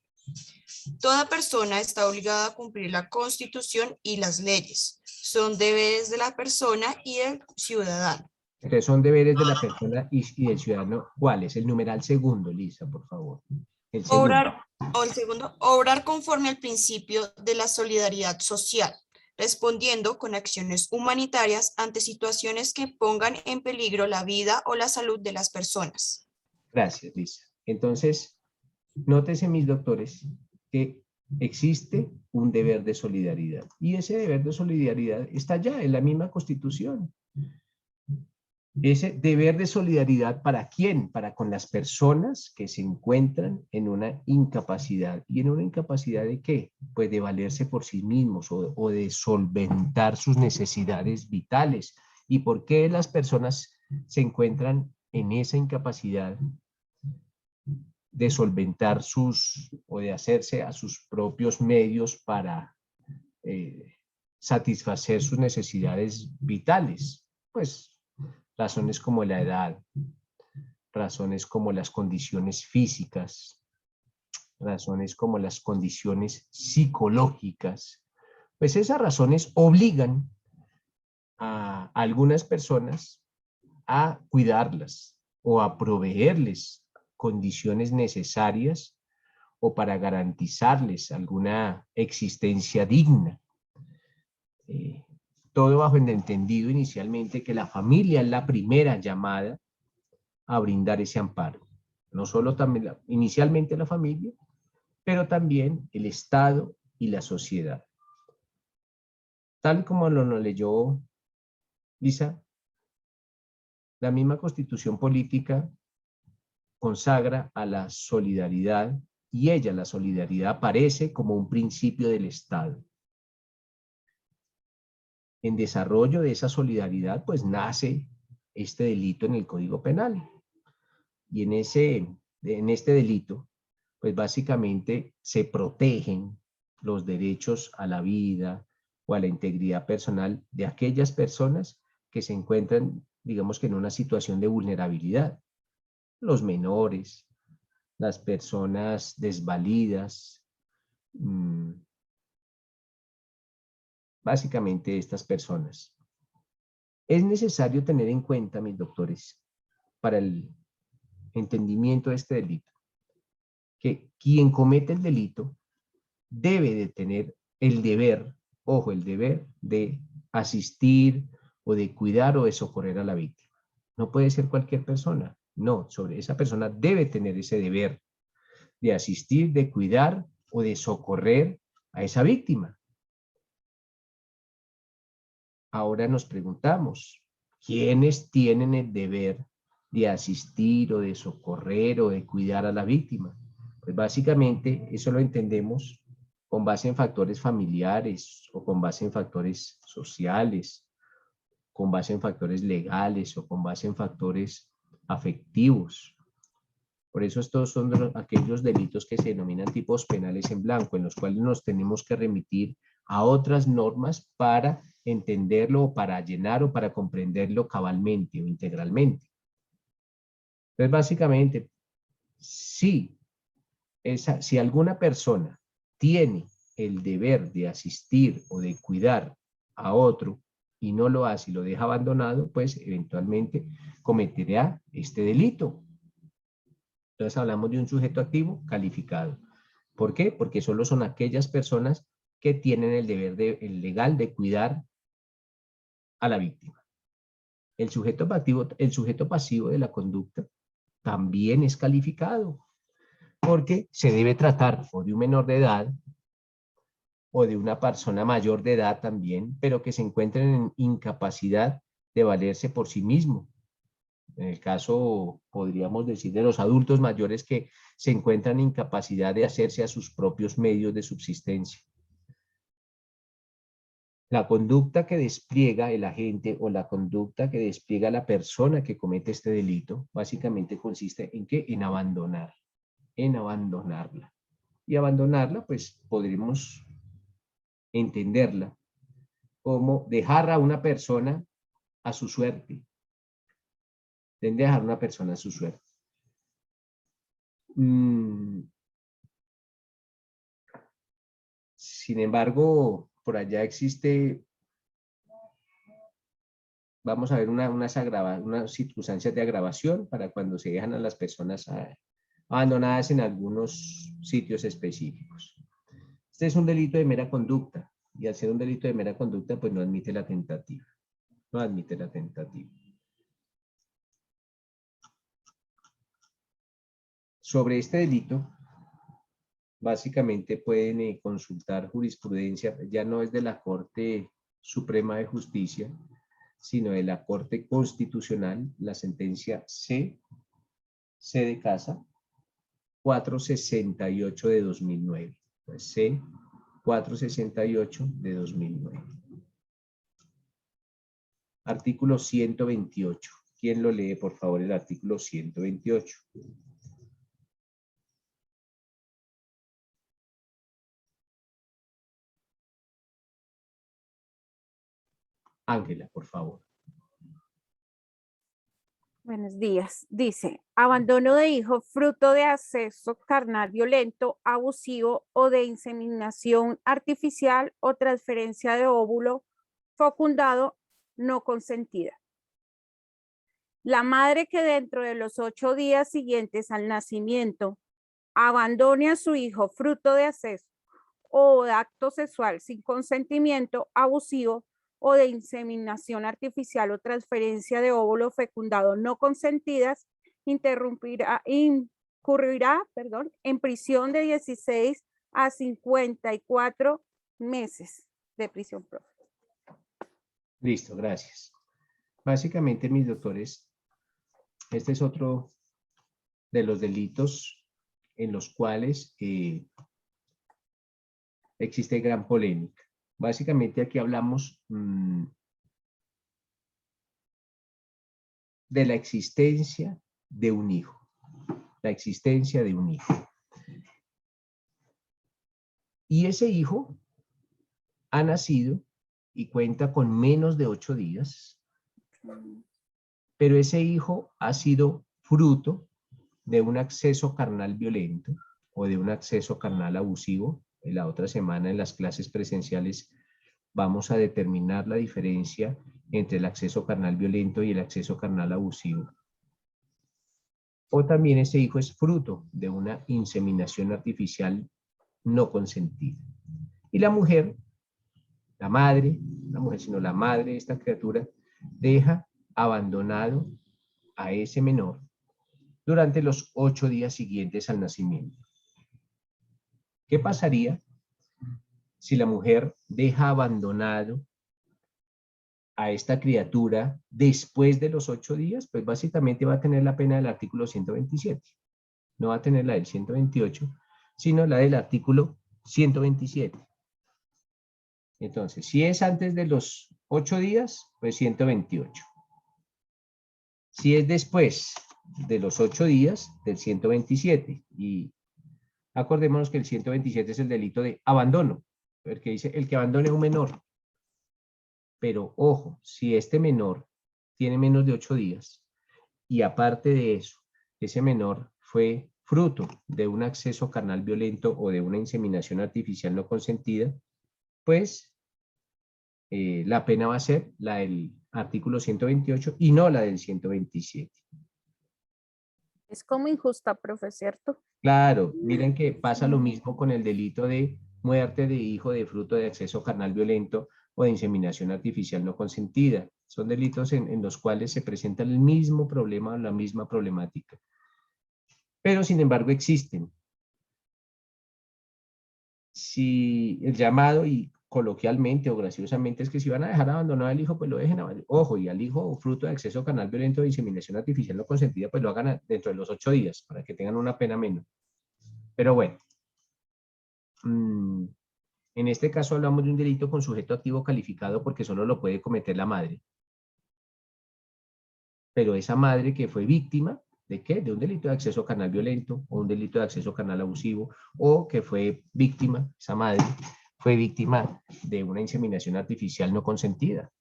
Toda persona está obligada a cumplir la Constitución y las leyes. Son deberes de la persona y del ciudadano. Entonces son deberes de la persona y del ciudadano. ¿Cuál es? El numeral segundo, Lisa, por favor. El segundo. Obrar conforme al principio de la solidaridad social, respondiendo con acciones humanitarias ante situaciones que pongan en peligro la vida o la salud de las personas. Gracias, Lisa. Entonces, nótese, mis doctores, que existe un deber de solidaridad. Y ese deber de solidaridad está ya en la misma Constitución. Ese deber de solidaridad, ¿para quién? Para con las personas que se encuentran en una incapacidad. ¿Y en una incapacidad de qué? Pues de valerse por sí mismos o de solventar sus necesidades vitales. ¿Y por qué las personas se encuentran en esa incapacidad de solventar o de hacerse a sus propios medios para satisfacer sus necesidades vitales? Pues razones como la edad, razones como las condiciones físicas, razones como las condiciones psicológicas. Pues esas razones obligan a algunas personas a cuidarlas o a proveerles condiciones necesarias o para garantizarles alguna existencia digna. Todo bajo el entendido inicialmente que la familia es la primera llamada a brindar ese amparo. No solo también inicialmente la familia, pero también el Estado y la sociedad. Tal como lo leyó Lisa, la misma Constitución Política consagra a la solidaridad y la solidaridad, aparece como un principio del Estado. En desarrollo de esa solidaridad, pues nace este delito en el Código Penal. Y en este delito, pues básicamente se protegen los derechos a la vida o a la integridad personal de aquellas personas que se encuentran, digamos que en una situación de vulnerabilidad. Los menores, las personas desvalidas, básicamente estas personas. Es necesario tener en cuenta, mis doctores, para el entendimiento de este delito, que quien comete el delito debe de tener el deber, ojo, el deber de asistir o de cuidar o de socorrer a la víctima. No puede ser cualquier persona, No, sobre esa persona debe tener ese deber de asistir, de cuidar o de socorrer a esa víctima. Ahora nos preguntamos, ¿quiénes tienen el deber de asistir o de socorrer o de cuidar a la víctima? Pues básicamente eso lo entendemos con base en factores familiares o con base en factores sociales, con base en factores legales o con base en factores afectivos. Por eso estos son aquellos delitos que se denominan tipos penales en blanco, en los cuales nos tenemos que remitir a otras normas para entenderlo o para llenar o para comprenderlo cabalmente o integralmente. Entonces, básicamente, si alguna persona tiene el deber de asistir o de cuidar a otro y no lo hace y lo deja abandonado, pues eventualmente cometerá este delito. Entonces hablamos de un sujeto activo calificado. ¿Por qué? Porque solo son aquellas personas que tienen el deber legal de cuidar a la víctima. El sujeto pasivo de la conducta también es calificado, porque se debe tratar o de un menor de edad o de una persona mayor de edad también, pero que se encuentren en incapacidad de valerse por sí mismo. En el caso, podríamos decir, de los adultos mayores que se encuentran en incapacidad de hacerse a sus propios medios de subsistencia. La conducta que despliega el agente o la conducta que despliega la persona que comete este delito, básicamente consiste en ¿qué? En abandonarla. Y abandonarla, pues podremos entenderla como dejar a una persona a su suerte. Dejar a una persona a su suerte. Sin embargo, por allá existe, vamos a ver unas circunstancias de agravación para cuando se dejan a las personas abandonadas en algunos sitios específicos. Este es un delito de mera conducta, y al ser un delito de mera conducta, pues no admite la tentativa. No admite la tentativa. Sobre este delito, básicamente pueden consultar jurisprudencia, ya no es de la Corte Suprema de Justicia, sino de la Corte Constitucional, la sentencia C de casa, 468 de 2009. Pues C 468 de 2009. Artículo 128. ¿Quién lo lee, por favor, el artículo 128? Ángela, por favor. Buenos días. Dice, abandono de hijo fruto de acceso carnal violento, abusivo o de inseminación artificial o transferencia de óvulo fecundado no consentida. La madre que dentro de los 8 días siguientes al nacimiento abandone a su hijo fruto de acceso o de acto sexual sin consentimiento abusivo o de inseminación artificial o transferencia de óvulo fecundado no consentidas, incurrirá en prisión de 16 a 54 meses de prisión. Listo, gracias. Básicamente, mis doctores, este es otro de los delitos en los cuales existe gran polémica. Básicamente aquí hablamos de la existencia de un hijo. La existencia de un hijo. Y ese hijo ha nacido y cuenta con menos de 8 días, pero ese hijo ha sido fruto de un acceso carnal violento o de un acceso carnal abusivo. En la otra semana en las clases presenciales vamos a determinar la diferencia entre el acceso carnal violento y el acceso carnal abusivo. O también ese hijo es fruto de una inseminación artificial no consentida. Y la mujer, la madre de esta criatura, deja abandonado a ese menor durante los 8 días siguientes al nacimiento. ¿Qué pasaría si la mujer deja abandonado a esta criatura después de los 8 días? Pues básicamente va a tener la pena del artículo 127. No va a tener la del 128, sino la del artículo 127. Entonces, si es antes de los 8 días, pues 128. Si es después de los 8 días, del 127. Y acordémonos que el 127 es el delito de abandono, porque dice el que abandone a un menor. Pero ojo, si este menor tiene menos de 8 días y aparte de eso, ese menor fue fruto de un acceso carnal violento o de una inseminación artificial no consentida, pues la pena va a ser la del artículo 128 y no la del 127. Es como injusta, profe, ¿cierto? Claro, miren que pasa lo mismo con el delito de muerte de hijo de fruto de acceso carnal violento o de inseminación artificial no consentida. Son delitos en los cuales se presenta el mismo problema o la misma problemática. Pero sin embargo existen. Si el llamado y coloquialmente o graciosamente es que si van a dejar abandonado al hijo, pues lo dejen abandonado. Ojo, y al hijo fruto de acceso carnal violento o de inseminación artificial no consentida, pues lo hagan dentro de los 8 días para que tengan una pena menos. Pero bueno, en este caso hablamos de un delito con sujeto activo calificado porque solo lo puede cometer la madre. Pero esa madre que fue víctima, ¿de qué? De un delito de acceso carnal violento o un delito de acceso carnal abusivo, o que fue víctima, esa madre fue víctima de una inseminación artificial no consentida.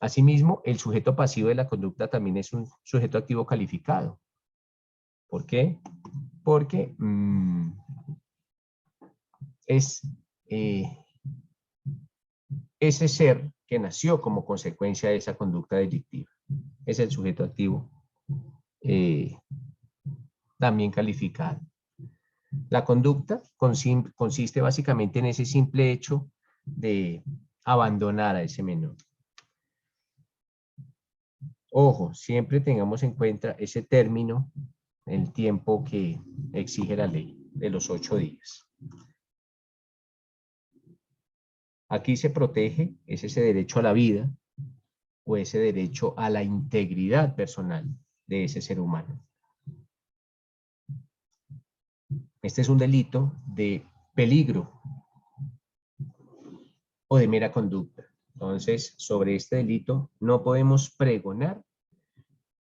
Asimismo, el sujeto pasivo de la conducta también es un sujeto activo calificado. ¿Por qué? Porque es ese ser que nació como consecuencia de esa conducta delictiva. Es el sujeto activo también calificado. La conducta consiste básicamente en ese simple hecho de abandonar a ese menor. Ojo, siempre tengamos en cuenta ese término, el tiempo que exige la ley, de los 8 días. Aquí se protege, es ese derecho a la vida o ese derecho a la integridad personal de ese ser humano. Este es un delito de peligro o de mera conducta. Entonces, sobre este delito no podemos pregonar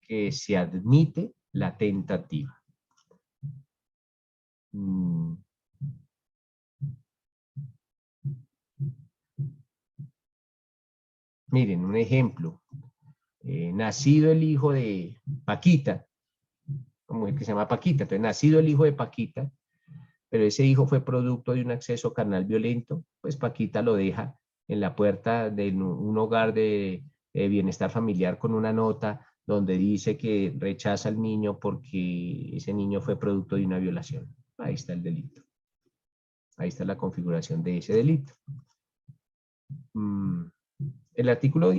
que se admite la tentativa. Miren, un ejemplo. Nacido el hijo de Paquita, una mujer que se llama Paquita, entonces nacido el hijo de Paquita, pero ese hijo fue producto de un acceso carnal violento, pues Paquita lo deja en la puerta de un hogar de bienestar familiar con una nota donde dice que rechaza al niño porque ese niño fue producto de una violación. Ahí está el delito. Ahí está la configuración de ese delito. El artículo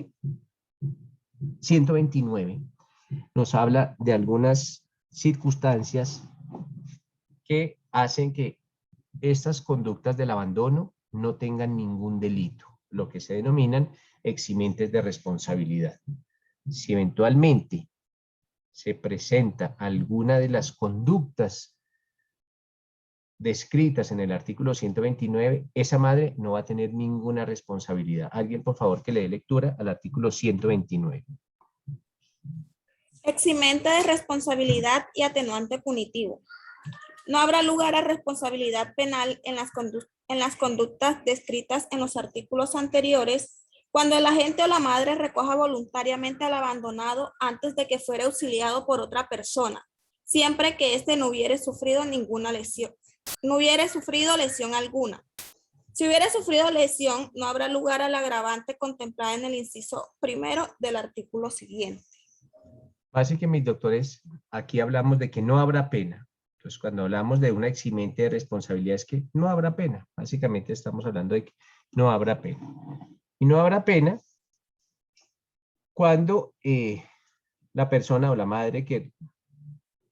129 nos habla de algunas circunstancias que hacen que estas conductas del abandono no tengan ningún delito, lo que se denominan eximentes de responsabilidad. Si eventualmente se presenta alguna de las conductas descritas en el artículo 129, esa madre no va a tener ninguna responsabilidad. Alguien, por favor, que le dé lectura al artículo 129. Eximente de responsabilidad y atenuante punitivo. No habrá lugar a responsabilidad penal en las conductas descritas en los artículos anteriores cuando el agente o la madre recoja voluntariamente al abandonado antes de que fuera auxiliado por otra persona, siempre que éste no hubiere sufrido ninguna lesión. No hubiere sufrido lesión alguna. Si hubiera sufrido lesión, no habrá lugar al agravante contemplada en el inciso primero del artículo siguiente. Básicamente, mis doctores, aquí hablamos de que no habrá pena. Entonces, cuando hablamos de una eximente de responsabilidad es que no habrá pena. Básicamente estamos hablando de que no habrá pena. Y no habrá pena cuando la persona o la madre que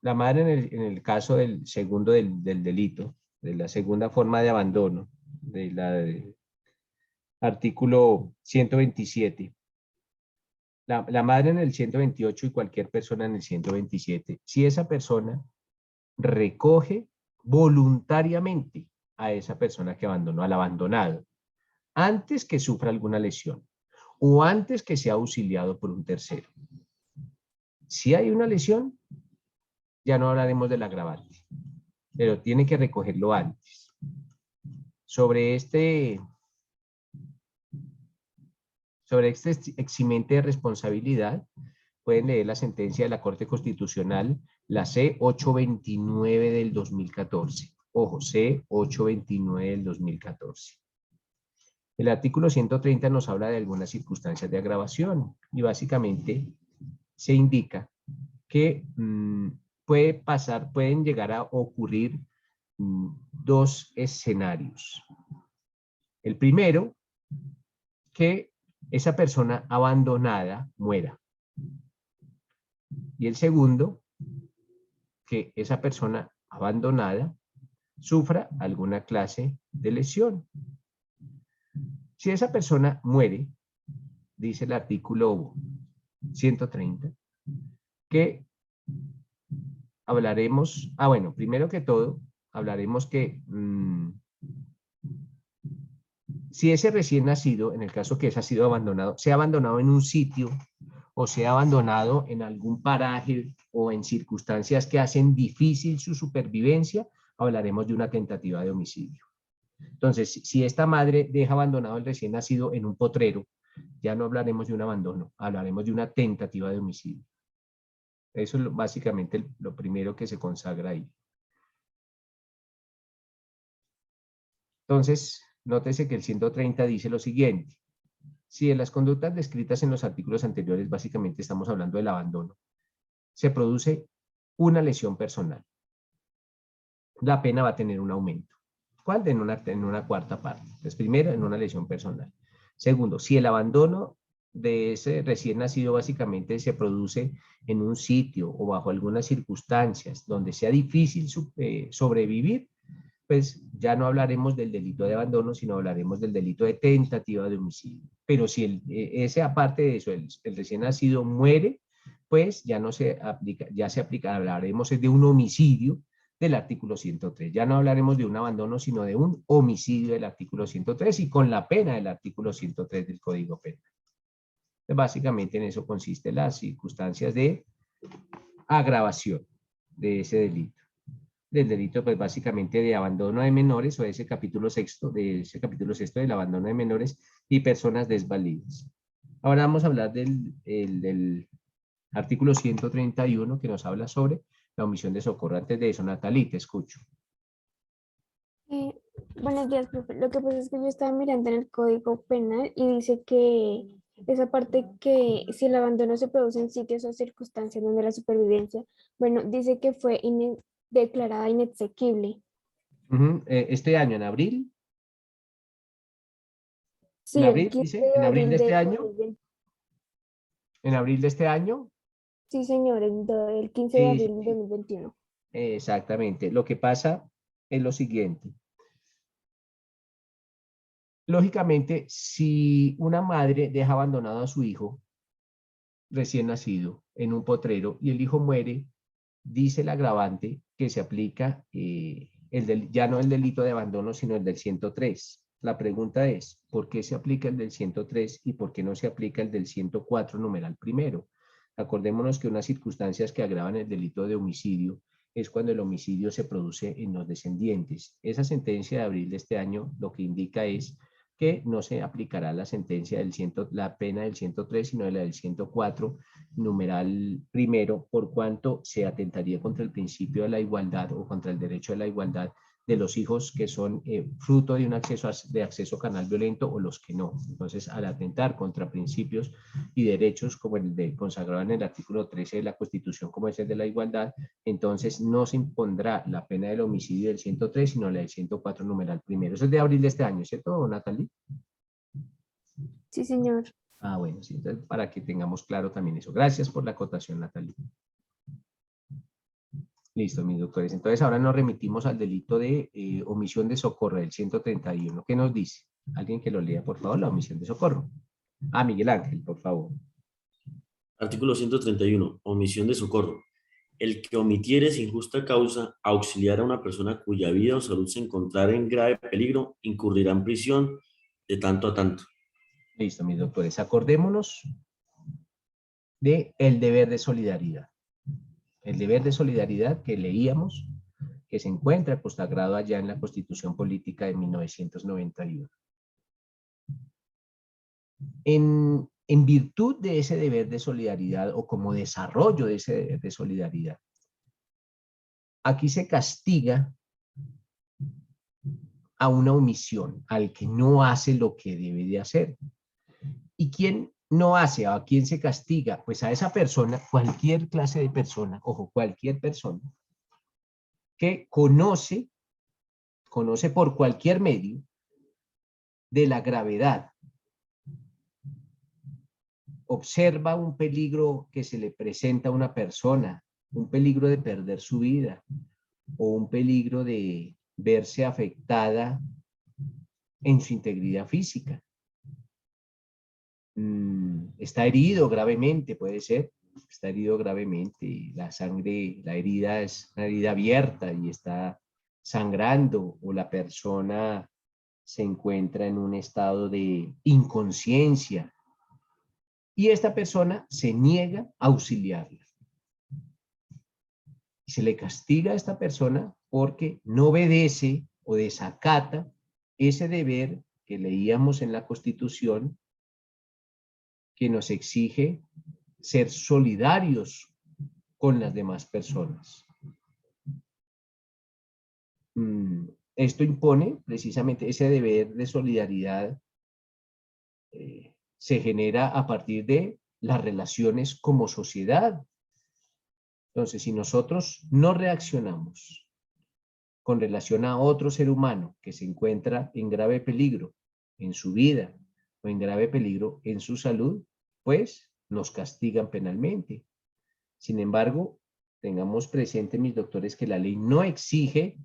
la madre en el caso del segundo del delito, de la segunda forma de abandono, del artículo 127, la madre en el 128 y cualquier persona en el 127, si esa persona recoge voluntariamente a esa persona que abandonó, al abandonado, antes que sufra alguna lesión o antes que sea auxiliado por un tercero. Si hay una lesión, ya no hablaremos del agravante, pero tiene que recogerlo antes. Sobre este eximente de responsabilidad, pueden leer la sentencia de la Corte Constitucional, la C829 del 2014. Ojo, C829 del 2014. El artículo 130 nos habla de algunas circunstancias de agravación y básicamente se indica que pueden llegar a ocurrir dos escenarios. El primero, que esa persona abandonada muera. Y el segundo, que esa persona abandonada sufra alguna clase de lesión. Si esa persona muere, dice el artículo 130, que hablaremos, bueno, primero que todo, hablaremos que si ese recién nacido, en el caso que ese ha sido abandonado, sea abandonado en un sitio o sea abandonado en algún paraje o en circunstancias que hacen difícil su supervivencia, hablaremos de una tentativa de homicidio. Entonces, si esta madre deja abandonado al recién nacido en un potrero, ya no hablaremos de un abandono, hablaremos de una tentativa de homicidio. Eso es básicamente lo primero que se consagra ahí. Entonces, nótese que el 130 dice lo siguiente. Si de las conductas descritas en los artículos anteriores, básicamente estamos hablando del abandono, se produce una lesión personal, la pena va a tener un aumento. ¿Cuál? En una cuarta parte. Entonces, primero, en una lesión personal. Segundo, si el abandono de ese recién nacido básicamente se produce en un sitio o bajo algunas circunstancias donde sea difícil sobrevivir, pues ya no hablaremos del delito de abandono, sino hablaremos del delito de tentativa de homicidio. Pero si ese aparte de eso, el recién nacido muere, pues ya no se aplica, ya se aplica, hablaremos de un homicidio del artículo 103. Ya no hablaremos de un abandono, sino de un homicidio del artículo 103 y con la pena del artículo 103 del Código Penal. Entonces, básicamente en eso consiste las circunstancias de agravación de ese delito. Del delito, pues básicamente de abandono de menores o de ese capítulo sexto del abandono de menores y personas desvalidas. Ahora vamos a hablar del artículo 131 que nos habla sobre la omisión de socorro. Antes de eso, Natalie, te escucho. Buenos días, profe. Lo que pasa es que yo estaba mirando en el Código Penal y dice que esa parte que si el abandono se produce en sitios o circunstancias donde la supervivencia, bueno, dice que fue declarada inexequible. Este año, en abril. Sí, ¿En abril, el 15 dice? ¿En abril de este año? 2020. ¿En abril de este año? Sí, señor, el 15 de Sí, abril sí, de sí. 2021. Exactamente. Lo que pasa es lo siguiente. Lógicamente, si una madre deja abandonado a su hijo recién nacido en un potrero y el hijo muere, dice el agravante que se aplica ya no el delito de abandono, sino el del 103. La pregunta es, ¿por qué se aplica el del 103 y por qué no se aplica el del 104 numeral primero? Acordémonos que unas circunstancias que agravan el delito de homicidio es cuando el homicidio se produce en los descendientes. Esa sentencia de abril de este año lo que indica es que no se aplicará la sentencia la pena del 103, sino de la del 104, numeral primero, por cuanto se atentaría contra el principio de la igualdad o contra el derecho de la igualdad de los hijos que son fruto de un acceso canal violento o los que no. Entonces, al atentar contra principios y derechos como el consagrado en el artículo 13 de la Constitución, como es el de la igualdad, entonces no se impondrá la pena del homicidio del 103, sino la del 104 numeral primero. Eso es de abril de este año, ¿cierto, Natalie? Sí, señor. Ah, bueno, sí, entonces para que tengamos claro también eso. Gracias por la acotación, Natalie. Listo, mis doctores. Entonces ahora nos remitimos al delito de omisión de socorro, del 131. ¿Qué nos dice? Alguien que lo lea, por favor, la omisión de socorro. Miguel Ángel, por favor. Artículo 131. Omisión de socorro. El que omitiere sin justa causa auxiliar a una persona cuya vida o salud se encontrara en grave peligro, incurrirá en prisión de tanto a tanto. Listo, mis doctores. Acordémonos de el deber de solidaridad. El deber de solidaridad que leíamos, que se encuentra consagrado allá en la Constitución Política de 1991. En virtud de ese deber de solidaridad o como desarrollo de ese deber de solidaridad, aquí se castiga a una omisión, al que no hace lo que debe de hacer. ¿Y quién no hace? ¿A quién se castiga? Pues a esa persona, cualquier clase de persona, ojo, cualquier persona que conoce por cualquier medio de la gravedad, observa un peligro que se le presenta a una persona, un peligro de perder su vida o un peligro de verse afectada en su integridad física. Está herido gravemente, puede ser, está herido gravemente, la sangre, la herida es una herida abierta y está sangrando, o la persona se encuentra en un estado de inconsciencia y esta persona se niega a auxiliarla. Se le castiga a esta persona porque no obedece o desacata ese deber que leíamos en la Constitución, que nos exige ser solidarios con las demás personas. Esto impone precisamente ese deber de solidaridad, se genera a partir de las relaciones como sociedad. Entonces, si nosotros no reaccionamos con relación a otro ser humano que se encuentra en grave peligro en su vida o en grave peligro en su salud, pues nos castigan penalmente. Sin embargo, tengamos presente, mis doctores, que la ley no exige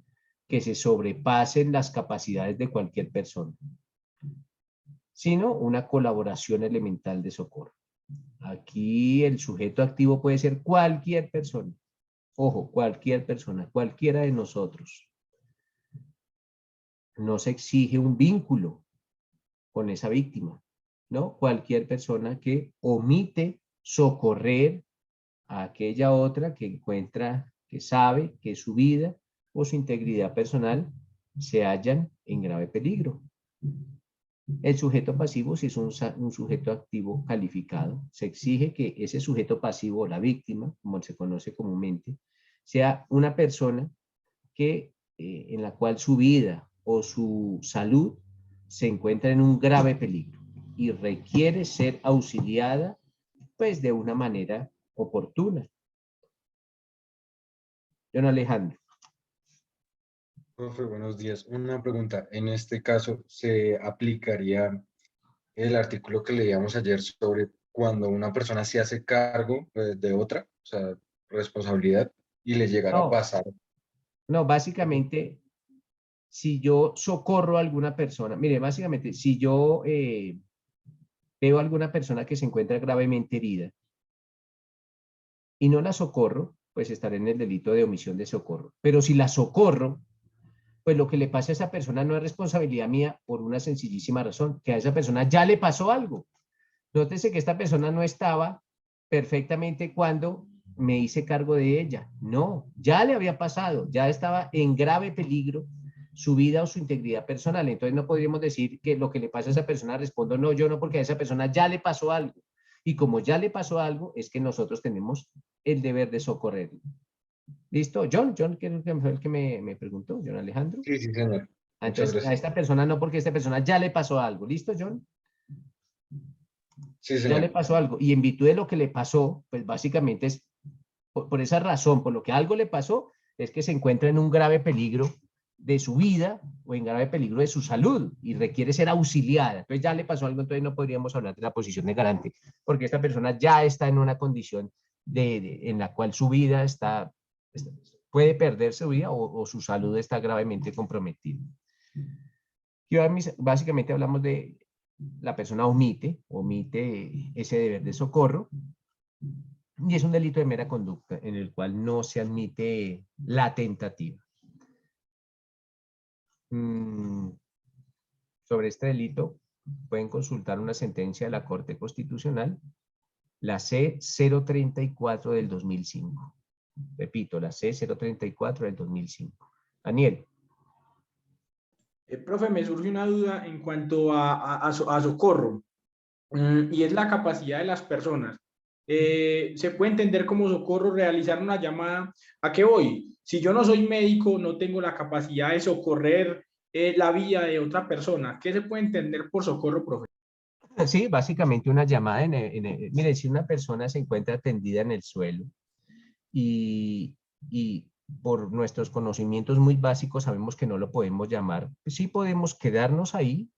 que se sobrepasen las capacidades de cualquier persona, sino una colaboración elemental de socorro. Aquí el sujeto activo puede ser cualquier persona. Ojo, cualquier persona, cualquiera de nosotros. No se exige un vínculo con esa víctima, ¿no? Cualquier persona que omite socorrer a aquella otra que encuentra, que sabe que su vida o su integridad personal se hallan en grave peligro. El sujeto pasivo, si es un sujeto activo calificado, se exige que ese sujeto pasivo, la víctima, como se conoce comúnmente, sea una persona que, en la cual su vida o su salud se encuentra en un grave peligro y requiere ser auxiliada, pues, de una manera oportuna. Don Alejandro. Profe, buenos días. Una pregunta. En este caso, ¿se aplicaría el artículo que leíamos ayer sobre cuando una persona se hace cargo de otra, o sea, responsabilidad, y le llegara a pasar? No, básicamente, si yo socorro a alguna persona, mire, básicamente, si yo veo a alguna persona que se encuentra gravemente herida y no la socorro, pues estaré en el delito de omisión de socorro. Pero si la socorro, pues lo que le pasa a esa persona no es responsabilidad mía por una sencillísima razón, que a esa persona ya le pasó algo. Nótese que esta persona no estaba perfectamente cuando me hice cargo de ella. No, ya le había pasado, ya estaba en grave peligro su vida o su integridad personal. Entonces no podríamos decir que lo que le pasa a esa persona respondo, no, yo no, porque a esa persona ya le pasó algo. Y como ya le pasó algo, es que nosotros tenemos el deber de socorrerlo. ¿Listo? John, que fue el que me preguntó, John Alejandro. Sí, sí, señor. Entonces, a esta persona no, porque a esta persona ya le pasó algo. ¿Listo, John? Sí, señor. Ya le pasó algo. Y en virtud de lo que le pasó, pues básicamente es por esa razón, por lo que algo le pasó, es que se encuentra en un grave peligro de su vida o en grave peligro de su salud y requiere ser auxiliada. Entonces ya le pasó algo, entonces no podríamos hablar de la posición de garante, porque esta persona ya está en una condición en la cual su vida está puede perder su vida o su salud está gravemente comprometida. Y ahora básicamente hablamos de la persona omite ese deber de socorro y es un delito de mera conducta en el cual no se admite la tentativa. Sobre este delito pueden consultar una sentencia de la Corte Constitucional, la C-034 del 2005. Repito, la C-034 del 2005. Daniel. Profe, me surge una duda en cuanto a socorro, y es la capacidad de las personas. ¿Se puede entender como socorro realizar una llamada? ¿A qué voy? Si yo no soy médico, no tengo la capacidad de socorrer la vida de otra persona. ¿Qué se puede entender por socorro, profe? Sí, básicamente una llamada mire, si una persona se encuentra tendida en el suelo y por nuestros conocimientos muy básicos sabemos que no lo podemos llamar, sí podemos quedarnos ahí,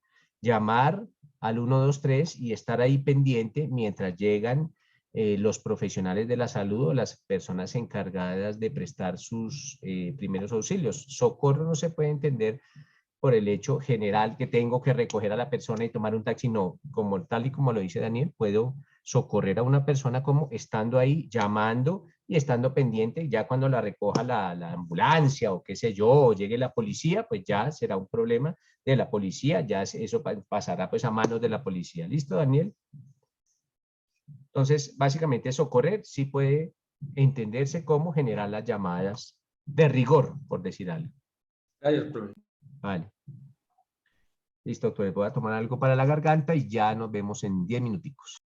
llamar al 123 y estar ahí pendiente mientras llegan los profesionales de la salud o las personas encargadas de prestar sus primeros auxilios. Socorro no se puede entender por el hecho general que tengo que recoger a la persona y tomar un taxi, no, como tal y como lo dice Daniel, puedo socorrer a una persona como estando ahí, llamando y estando pendiente, ya cuando la recoja la ambulancia o qué sé yo, o llegue la policía, pues ya será un problema de la policía, ya eso pasará pues a manos de la policía. ¿Listo, Daniel? Entonces, básicamente socorrer sí puede entenderse como generar las llamadas de rigor, por decir algo. Gracias, profe. Vale. Listo, doctor. Voy a tomar algo para la garganta y ya nos vemos en 10 minuticos.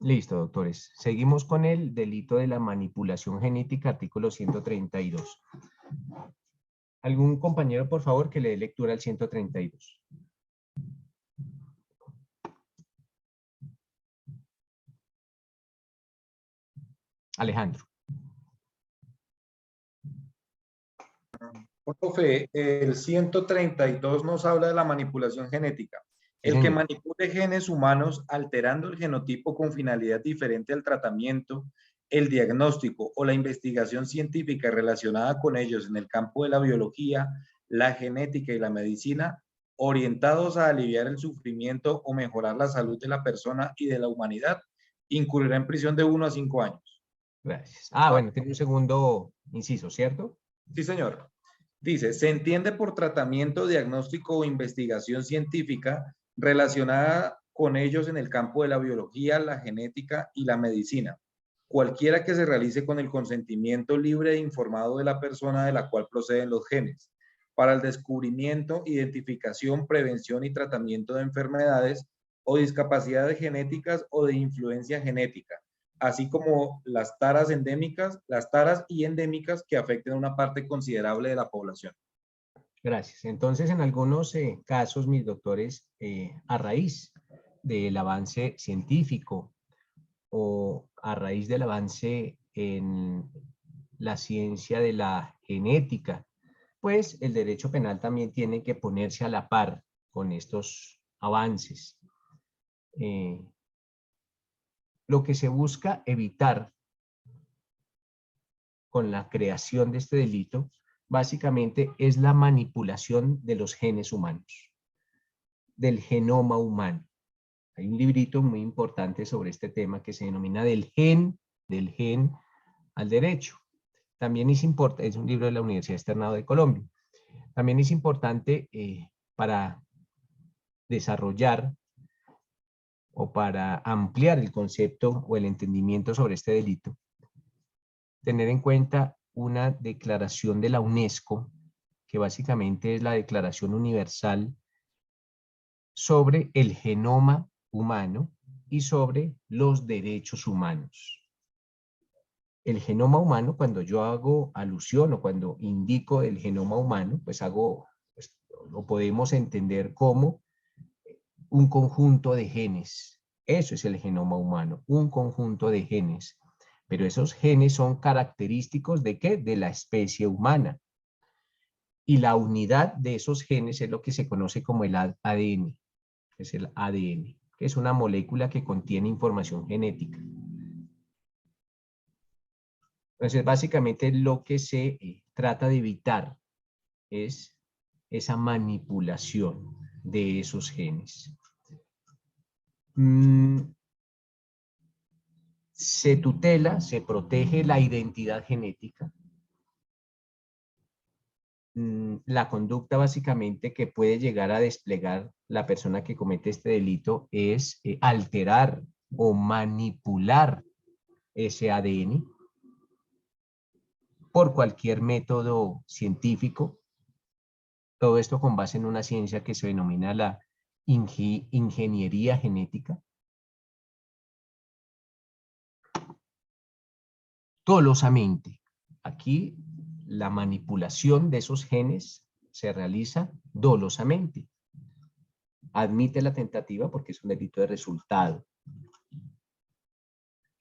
Listo, doctores. Seguimos con el delito de la manipulación genética, artículo 132. ¿Algún compañero, por favor, que le dé lectura al 132? Alejandro. Profe, el 132 nos habla de la manipulación genética. El que manipule genes humanos alterando el genotipo con finalidad diferente al tratamiento, el diagnóstico o la investigación científica relacionada con ellos en el campo de la biología, la genética y la medicina, orientados a aliviar el sufrimiento o mejorar la salud de la persona y de la humanidad, incurrirá en prisión de 1 a 5 años. Gracias. Ah, bueno, tiene un segundo inciso, ¿cierto? Sí, señor. Dice, se entiende por tratamiento, diagnóstico o investigación científica relacionada con ellos en el campo de la biología, la genética y la medicina. Cualquiera que se realice con el consentimiento libre e informado de la persona de la cual proceden los genes, para el descubrimiento, identificación, prevención y tratamiento de enfermedades o discapacidades genéticas o de influencia genética, así como las taras y endémicas que afecten a una parte considerable de la población. Gracias. Entonces, en algunos casos, mis doctores, a raíz del avance científico o a raíz del avance en la ciencia de la genética, pues el derecho penal también tiene que ponerse a la par con estos avances. Lo que se busca evitar con la creación de este delito, básicamente es la manipulación de los genes humanos, del genoma humano. Hay un librito muy importante sobre este tema que se denomina del gen al derecho. También es importante, es un libro de la Universidad Externado de Colombia. También es importante para desarrollar o para ampliar el concepto o el entendimiento sobre este delito, tener en cuenta una declaración de la UNESCO, que básicamente es la Declaración Universal sobre el genoma humano y sobre los derechos humanos. El genoma humano, cuando yo hago alusión o cuando indico el genoma humano, pues lo podemos entender como un conjunto de genes. Eso es el genoma humano, un conjunto de genes. Pero esos genes son característicos ¿de qué? De la especie humana. Y la unidad de esos genes es lo que se conoce como el ADN. Es el ADN, que es una molécula que contiene información genética. Entonces, básicamente lo que se trata de evitar es esa manipulación de esos genes. Se tutela, se protege la identidad genética. La conducta básicamente que puede llegar a desplegar la persona que comete este delito es alterar o manipular ese ADN por cualquier método científico. Todo esto con base en una ciencia que se denomina la ingeniería genética. Dolosamente. Aquí la manipulación de esos genes se realiza dolosamente. Admite la tentativa porque es un delito de resultado.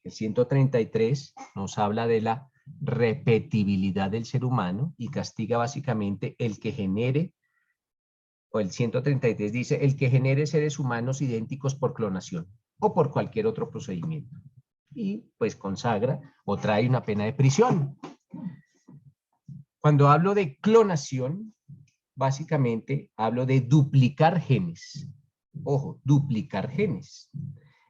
El 133 nos habla de la repetibilidad del ser humano y castiga básicamente el que genere, o el 133 dice, el que genere seres humanos idénticos por clonación o por cualquier otro procedimiento. Y pues consagra o trae una pena de prisión. Cuando hablo de clonación, básicamente hablo de duplicar genes. Ojo, duplicar genes.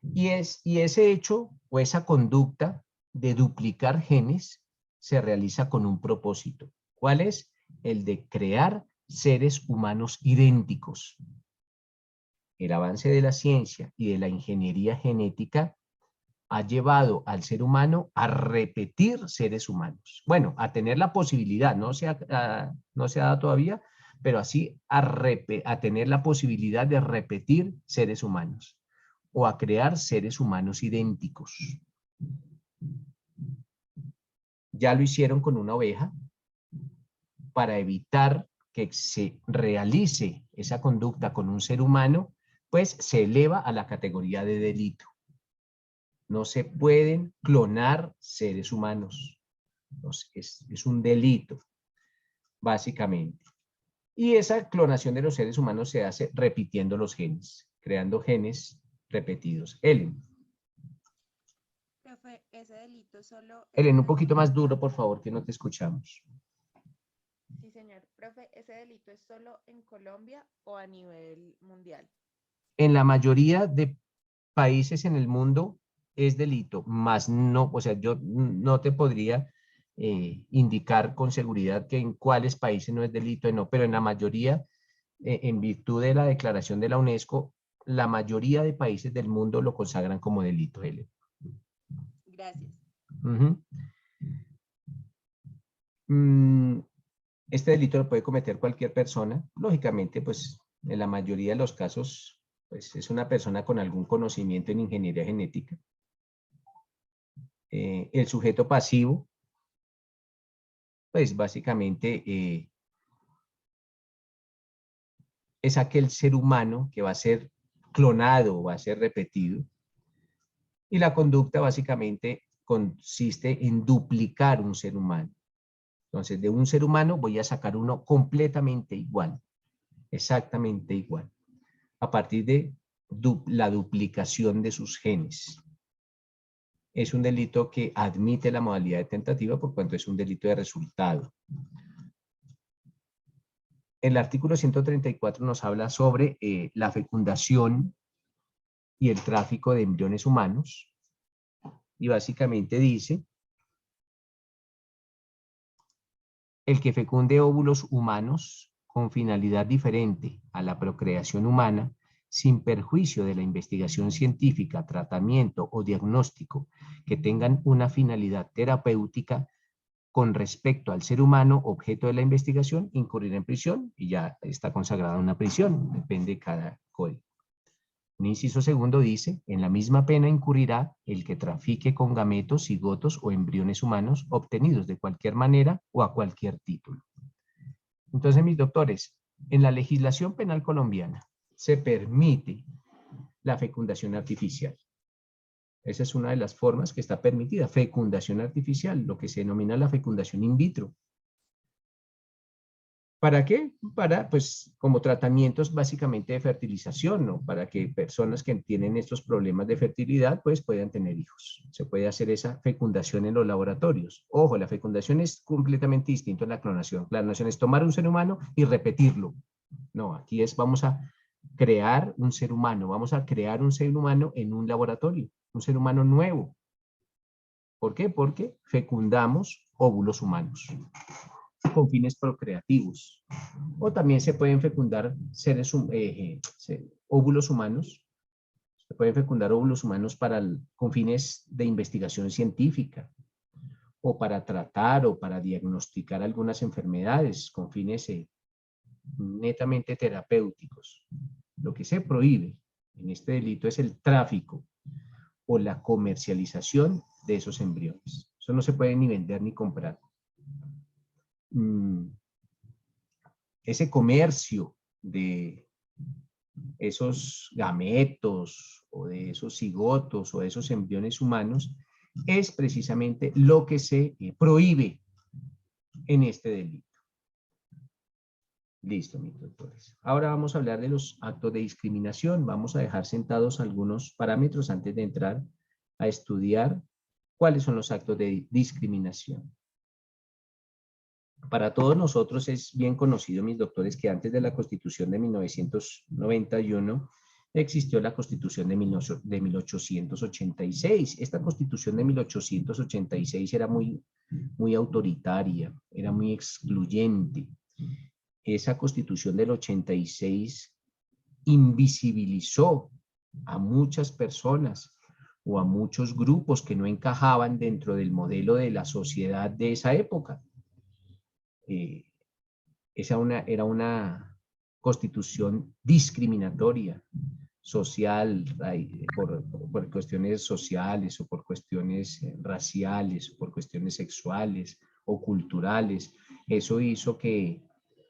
Y ese hecho o esa conducta de duplicar genes se realiza con un propósito. ¿Cuál es? El de crear seres humanos idénticos. El avance de la ciencia y de la ingeniería genética ha llevado al ser humano a repetir seres humanos. Bueno, a tener la posibilidad, no se ha dado todavía, pero así a tener la posibilidad de repetir seres humanos o a crear seres humanos idénticos. Ya lo hicieron con una oveja para evitar que se realice esa conducta con un ser humano, pues se eleva a la categoría de delito. No se pueden clonar seres humanos. Es un delito, básicamente. Y esa clonación de los seres humanos se hace repitiendo los genes, creando genes repetidos. Ellen. Profe, ese delito solo... Ellen, un poquito más duro, por favor, que no te escuchamos. Sí, señor. Profe, ¿ese delito es solo en Colombia o a nivel mundial? En la mayoría de países en el mundo es delito, más no, o sea, yo no te podría indicar con seguridad que en cuáles países no es delito, no, pero en la mayoría, en virtud de la declaración de la UNESCO, la mayoría de países del mundo lo consagran como delito, Helen. Gracias. Este delito lo puede cometer cualquier persona. Lógicamente, pues en la mayoría de los casos, pues es una persona con algún conocimiento en ingeniería genética. El sujeto pasivo, pues básicamente es aquel ser humano que va a ser clonado, va a ser repetido. Y la conducta básicamente consiste en duplicar un ser humano. Entonces, de un ser humano voy a sacar uno completamente igual, exactamente igual, a partir de la duplicación de sus genes. Es un delito que admite la modalidad de tentativa por cuanto es un delito de resultado. El artículo 134 nos habla sobre la fecundación y el tráfico de embriones humanos. Y básicamente dice: el que fecunde óvulos humanos con finalidad diferente a la procreación humana, sin perjuicio de la investigación científica, tratamiento o diagnóstico que tengan una finalidad terapéutica con respecto al ser humano objeto de la investigación, incurrirá en prisión, y ya está consagrada una prisión, depende de cada código. Un inciso segundo dice: en la misma pena incurrirá el que trafique con gametos, cigotos o embriones humanos obtenidos de cualquier manera o a cualquier título. Entonces, mis doctores, en la legislación penal colombiana se permite la fecundación artificial. Esa es una de las formas que está permitida, fecundación artificial, lo que se denomina la fecundación in vitro. ¿Para qué? Para, pues, como tratamientos básicamente de fertilización, ¿no? Para que personas que tienen estos problemas de fertilidad, pues, puedan tener hijos. Se puede hacer esa fecundación en los laboratorios. Ojo, la fecundación es completamente distinto a la clonación. La clonación es tomar un ser humano y repetirlo. No, aquí es, vamos a crear un ser humano, vamos a crear un ser humano en un laboratorio, un ser humano nuevo. ¿Por qué? Porque fecundamos óvulos humanos con fines procreativos. O también se pueden fecundar óvulos humanos. Se pueden fecundar óvulos humanos con fines de investigación científica, o para tratar o para diagnosticar algunas enfermedades con fines netamente terapéuticos. Lo que se prohíbe en este delito es el tráfico o la comercialización de esos embriones. Eso no se puede ni vender ni comprar. Ese comercio de esos gametos o de esos cigotos o de esos embriones humanos es precisamente lo que se prohíbe en este delito. Listo, mis doctores. Ahora vamos a hablar de los actos de discriminación. Vamos a dejar sentados algunos parámetros antes de entrar a estudiar cuáles son los actos de discriminación. Para todos nosotros es bien conocido, mis doctores, que antes de la Constitución de 1991 existió la Constitución de 1886. Esta Constitución de 1886 era muy autoritaria, era muy excluyente. Esa Constitución del 86 invisibilizó a muchas personas o a muchos grupos que no encajaban dentro del modelo de la sociedad de esa época. Era una constitución discriminatoria, social, por cuestiones sociales o por cuestiones raciales o por cuestiones sexuales o culturales. Eso hizo que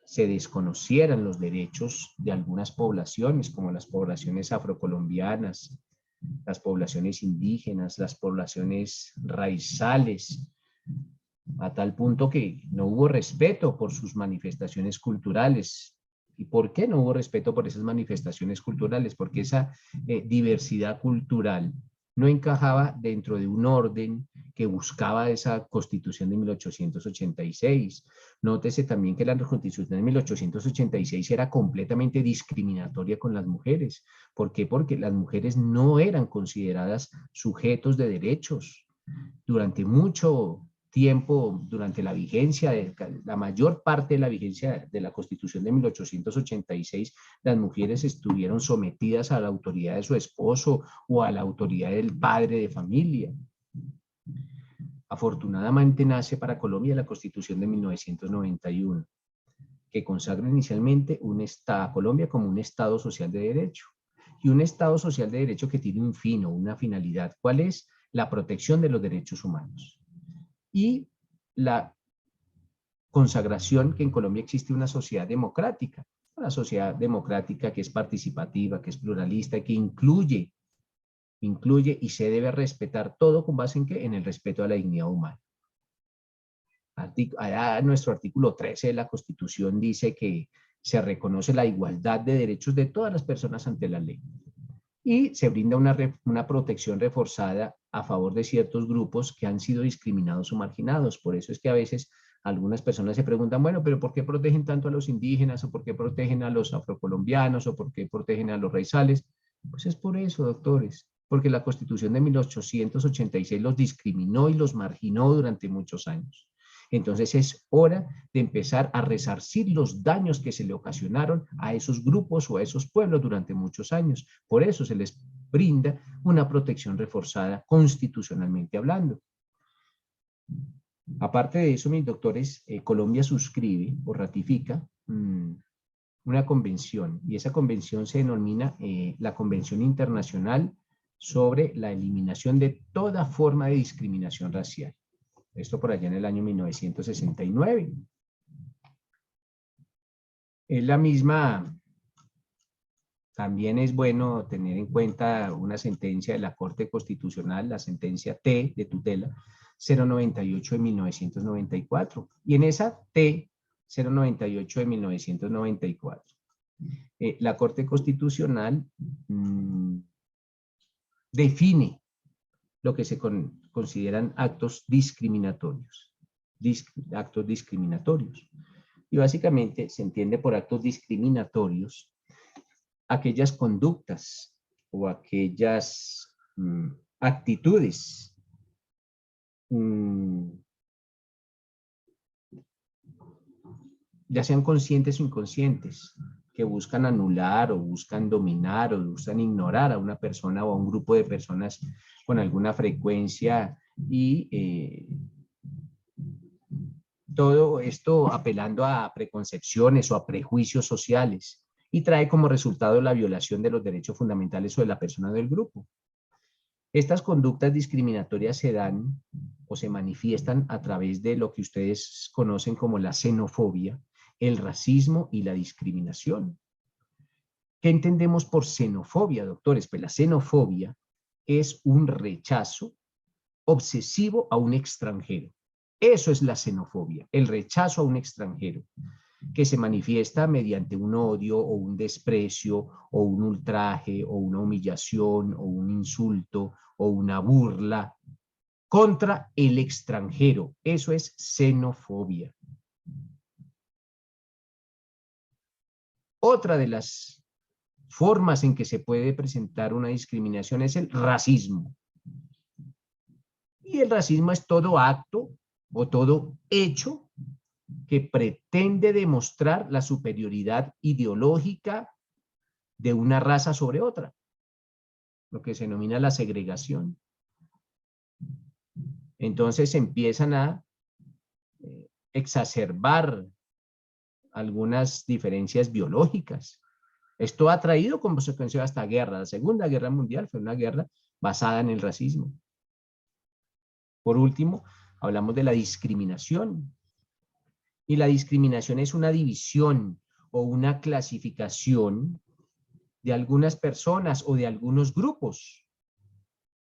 se desconocieran los derechos de algunas poblaciones, como las poblaciones afrocolombianas, las poblaciones indígenas, las poblaciones raizales, a tal punto que no hubo respeto por sus manifestaciones culturales. ¿Y por qué no hubo respeto por esas manifestaciones culturales? Porque esa diversidad cultural no encajaba dentro de un orden que buscaba esa Constitución de 1886. Nótese también que la Constitución de 1886 era completamente discriminatoria con las mujeres. ¿Por qué? Porque las mujeres no eran consideradas sujetos de derechos. Durante mucho tiempo durante la vigencia, la mayor parte de la vigencia de la Constitución de 1886, las mujeres estuvieron sometidas a la autoridad de su esposo o a la autoridad del padre de familia. Afortunadamente nace para Colombia la Constitución de 1991, que consagra inicialmente a Colombia como un Estado social de derecho. Y un Estado social de derecho que tiene un fin o una finalidad. ¿Cuál es? La protección de los derechos humanos. Y la consagración que en Colombia existe una sociedad democrática que es participativa, que es pluralista, que incluye y se debe respetar todo con base en ¿qué? En el respeto a la dignidad humana. Nuestro artículo 13 de la Constitución dice que se reconoce la igualdad de derechos de todas las personas ante la ley y se brinda una protección reforzada a favor de ciertos grupos que han sido discriminados o marginados. Por eso es que a veces algunas personas se preguntan, bueno, pero ¿por qué protegen tanto a los indígenas? ¿O por qué protegen a los afrocolombianos? ¿O por qué protegen a los raizales? Pues es por eso, doctores, porque la Constitución de 1886 los discriminó y los marginó durante muchos años. Entonces es hora de empezar a resarcir los daños que se le ocasionaron a esos grupos o a esos pueblos durante muchos años. Por eso se les brinda una protección reforzada constitucionalmente hablando. Aparte de eso, mis doctores, Colombia suscribe o ratifica una convención, y esa convención se denomina la Convención Internacional sobre la Eliminación de toda forma de discriminación racial. Esto por allá en el año 1969. Es la misma, también es bueno tener en cuenta una sentencia de la Corte Constitucional, la sentencia T de tutela 098 de 1994. Y en esa T 098 de 1994, la Corte Constitucional define lo que se consideran actos discriminatorios. Y básicamente se entiende por actos discriminatorios aquellas conductas o aquellas actitudes ya sean conscientes o inconscientes, que buscan anular o buscan dominar o buscan ignorar a una persona o a un grupo de personas con alguna frecuencia y todo esto apelando a preconcepciones o a prejuicios sociales y trae como resultado la violación de los derechos fundamentales o de la persona o del grupo. Estas conductas discriminatorias se dan o se manifiestan a través de lo que ustedes conocen como la xenofobia, el racismo y la discriminación. ¿Qué entendemos por xenofobia, doctores? Pues la xenofobia es un rechazo obsesivo a un extranjero. Eso es la xenofobia, el rechazo a un extranjero, que se manifiesta mediante un odio o un desprecio o un ultraje o una humillación o un insulto o una burla contra el extranjero. Eso es xenofobia. Otra de las formas en que se puede presentar una discriminación es el racismo. Y el racismo es todo acto o todo hecho que pretende demostrar la superioridad ideológica de una raza sobre otra, lo que se denomina la segregación. Entonces empiezan a exacerbar algunas diferencias biológicas. Esto ha traído como consecuencia hasta guerra. La Segunda Guerra Mundial fue una guerra basada en el racismo. Por último, hablamos de la discriminación. Y la discriminación es una división o una clasificación de algunas personas o de algunos grupos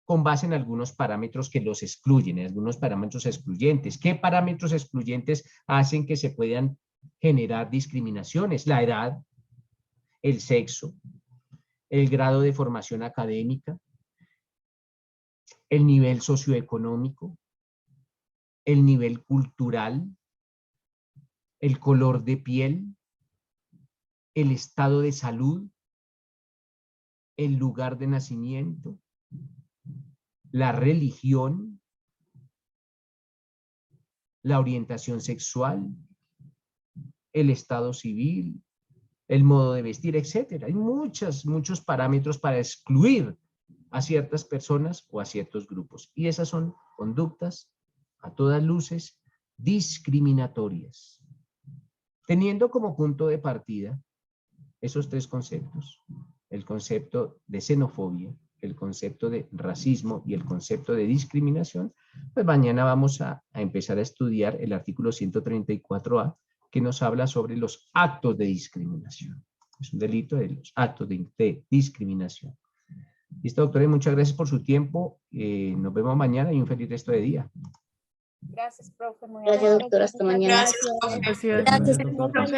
con base en algunos parámetros que los excluyen, en algunos parámetros excluyentes. ¿Qué parámetros excluyentes hacen que se puedan generar discriminaciones? La edad, el sexo, el grado de formación académica, el nivel socioeconómico, el nivel cultural, el color de piel, el estado de salud, el lugar de nacimiento, la religión, la orientación sexual, el estado civil, el modo de vestir, etcétera. Hay muchos parámetros para excluir a ciertas personas o a ciertos grupos. Y esas son conductas, a todas luces, discriminatorias. Teniendo como punto de partida esos tres conceptos, el concepto de xenofobia, el concepto de racismo y el concepto de discriminación, pues mañana vamos a empezar a estudiar el artículo 134A, que nos habla sobre los actos de discriminación. Es un delito de los actos de discriminación. Listo, doctores, muchas gracias por su tiempo. Nos vemos mañana y un feliz resto de día. Gracias, profe. Muy Gracias, amable. doctora. Hasta mañana. Gracias, profe. Gracias, profe.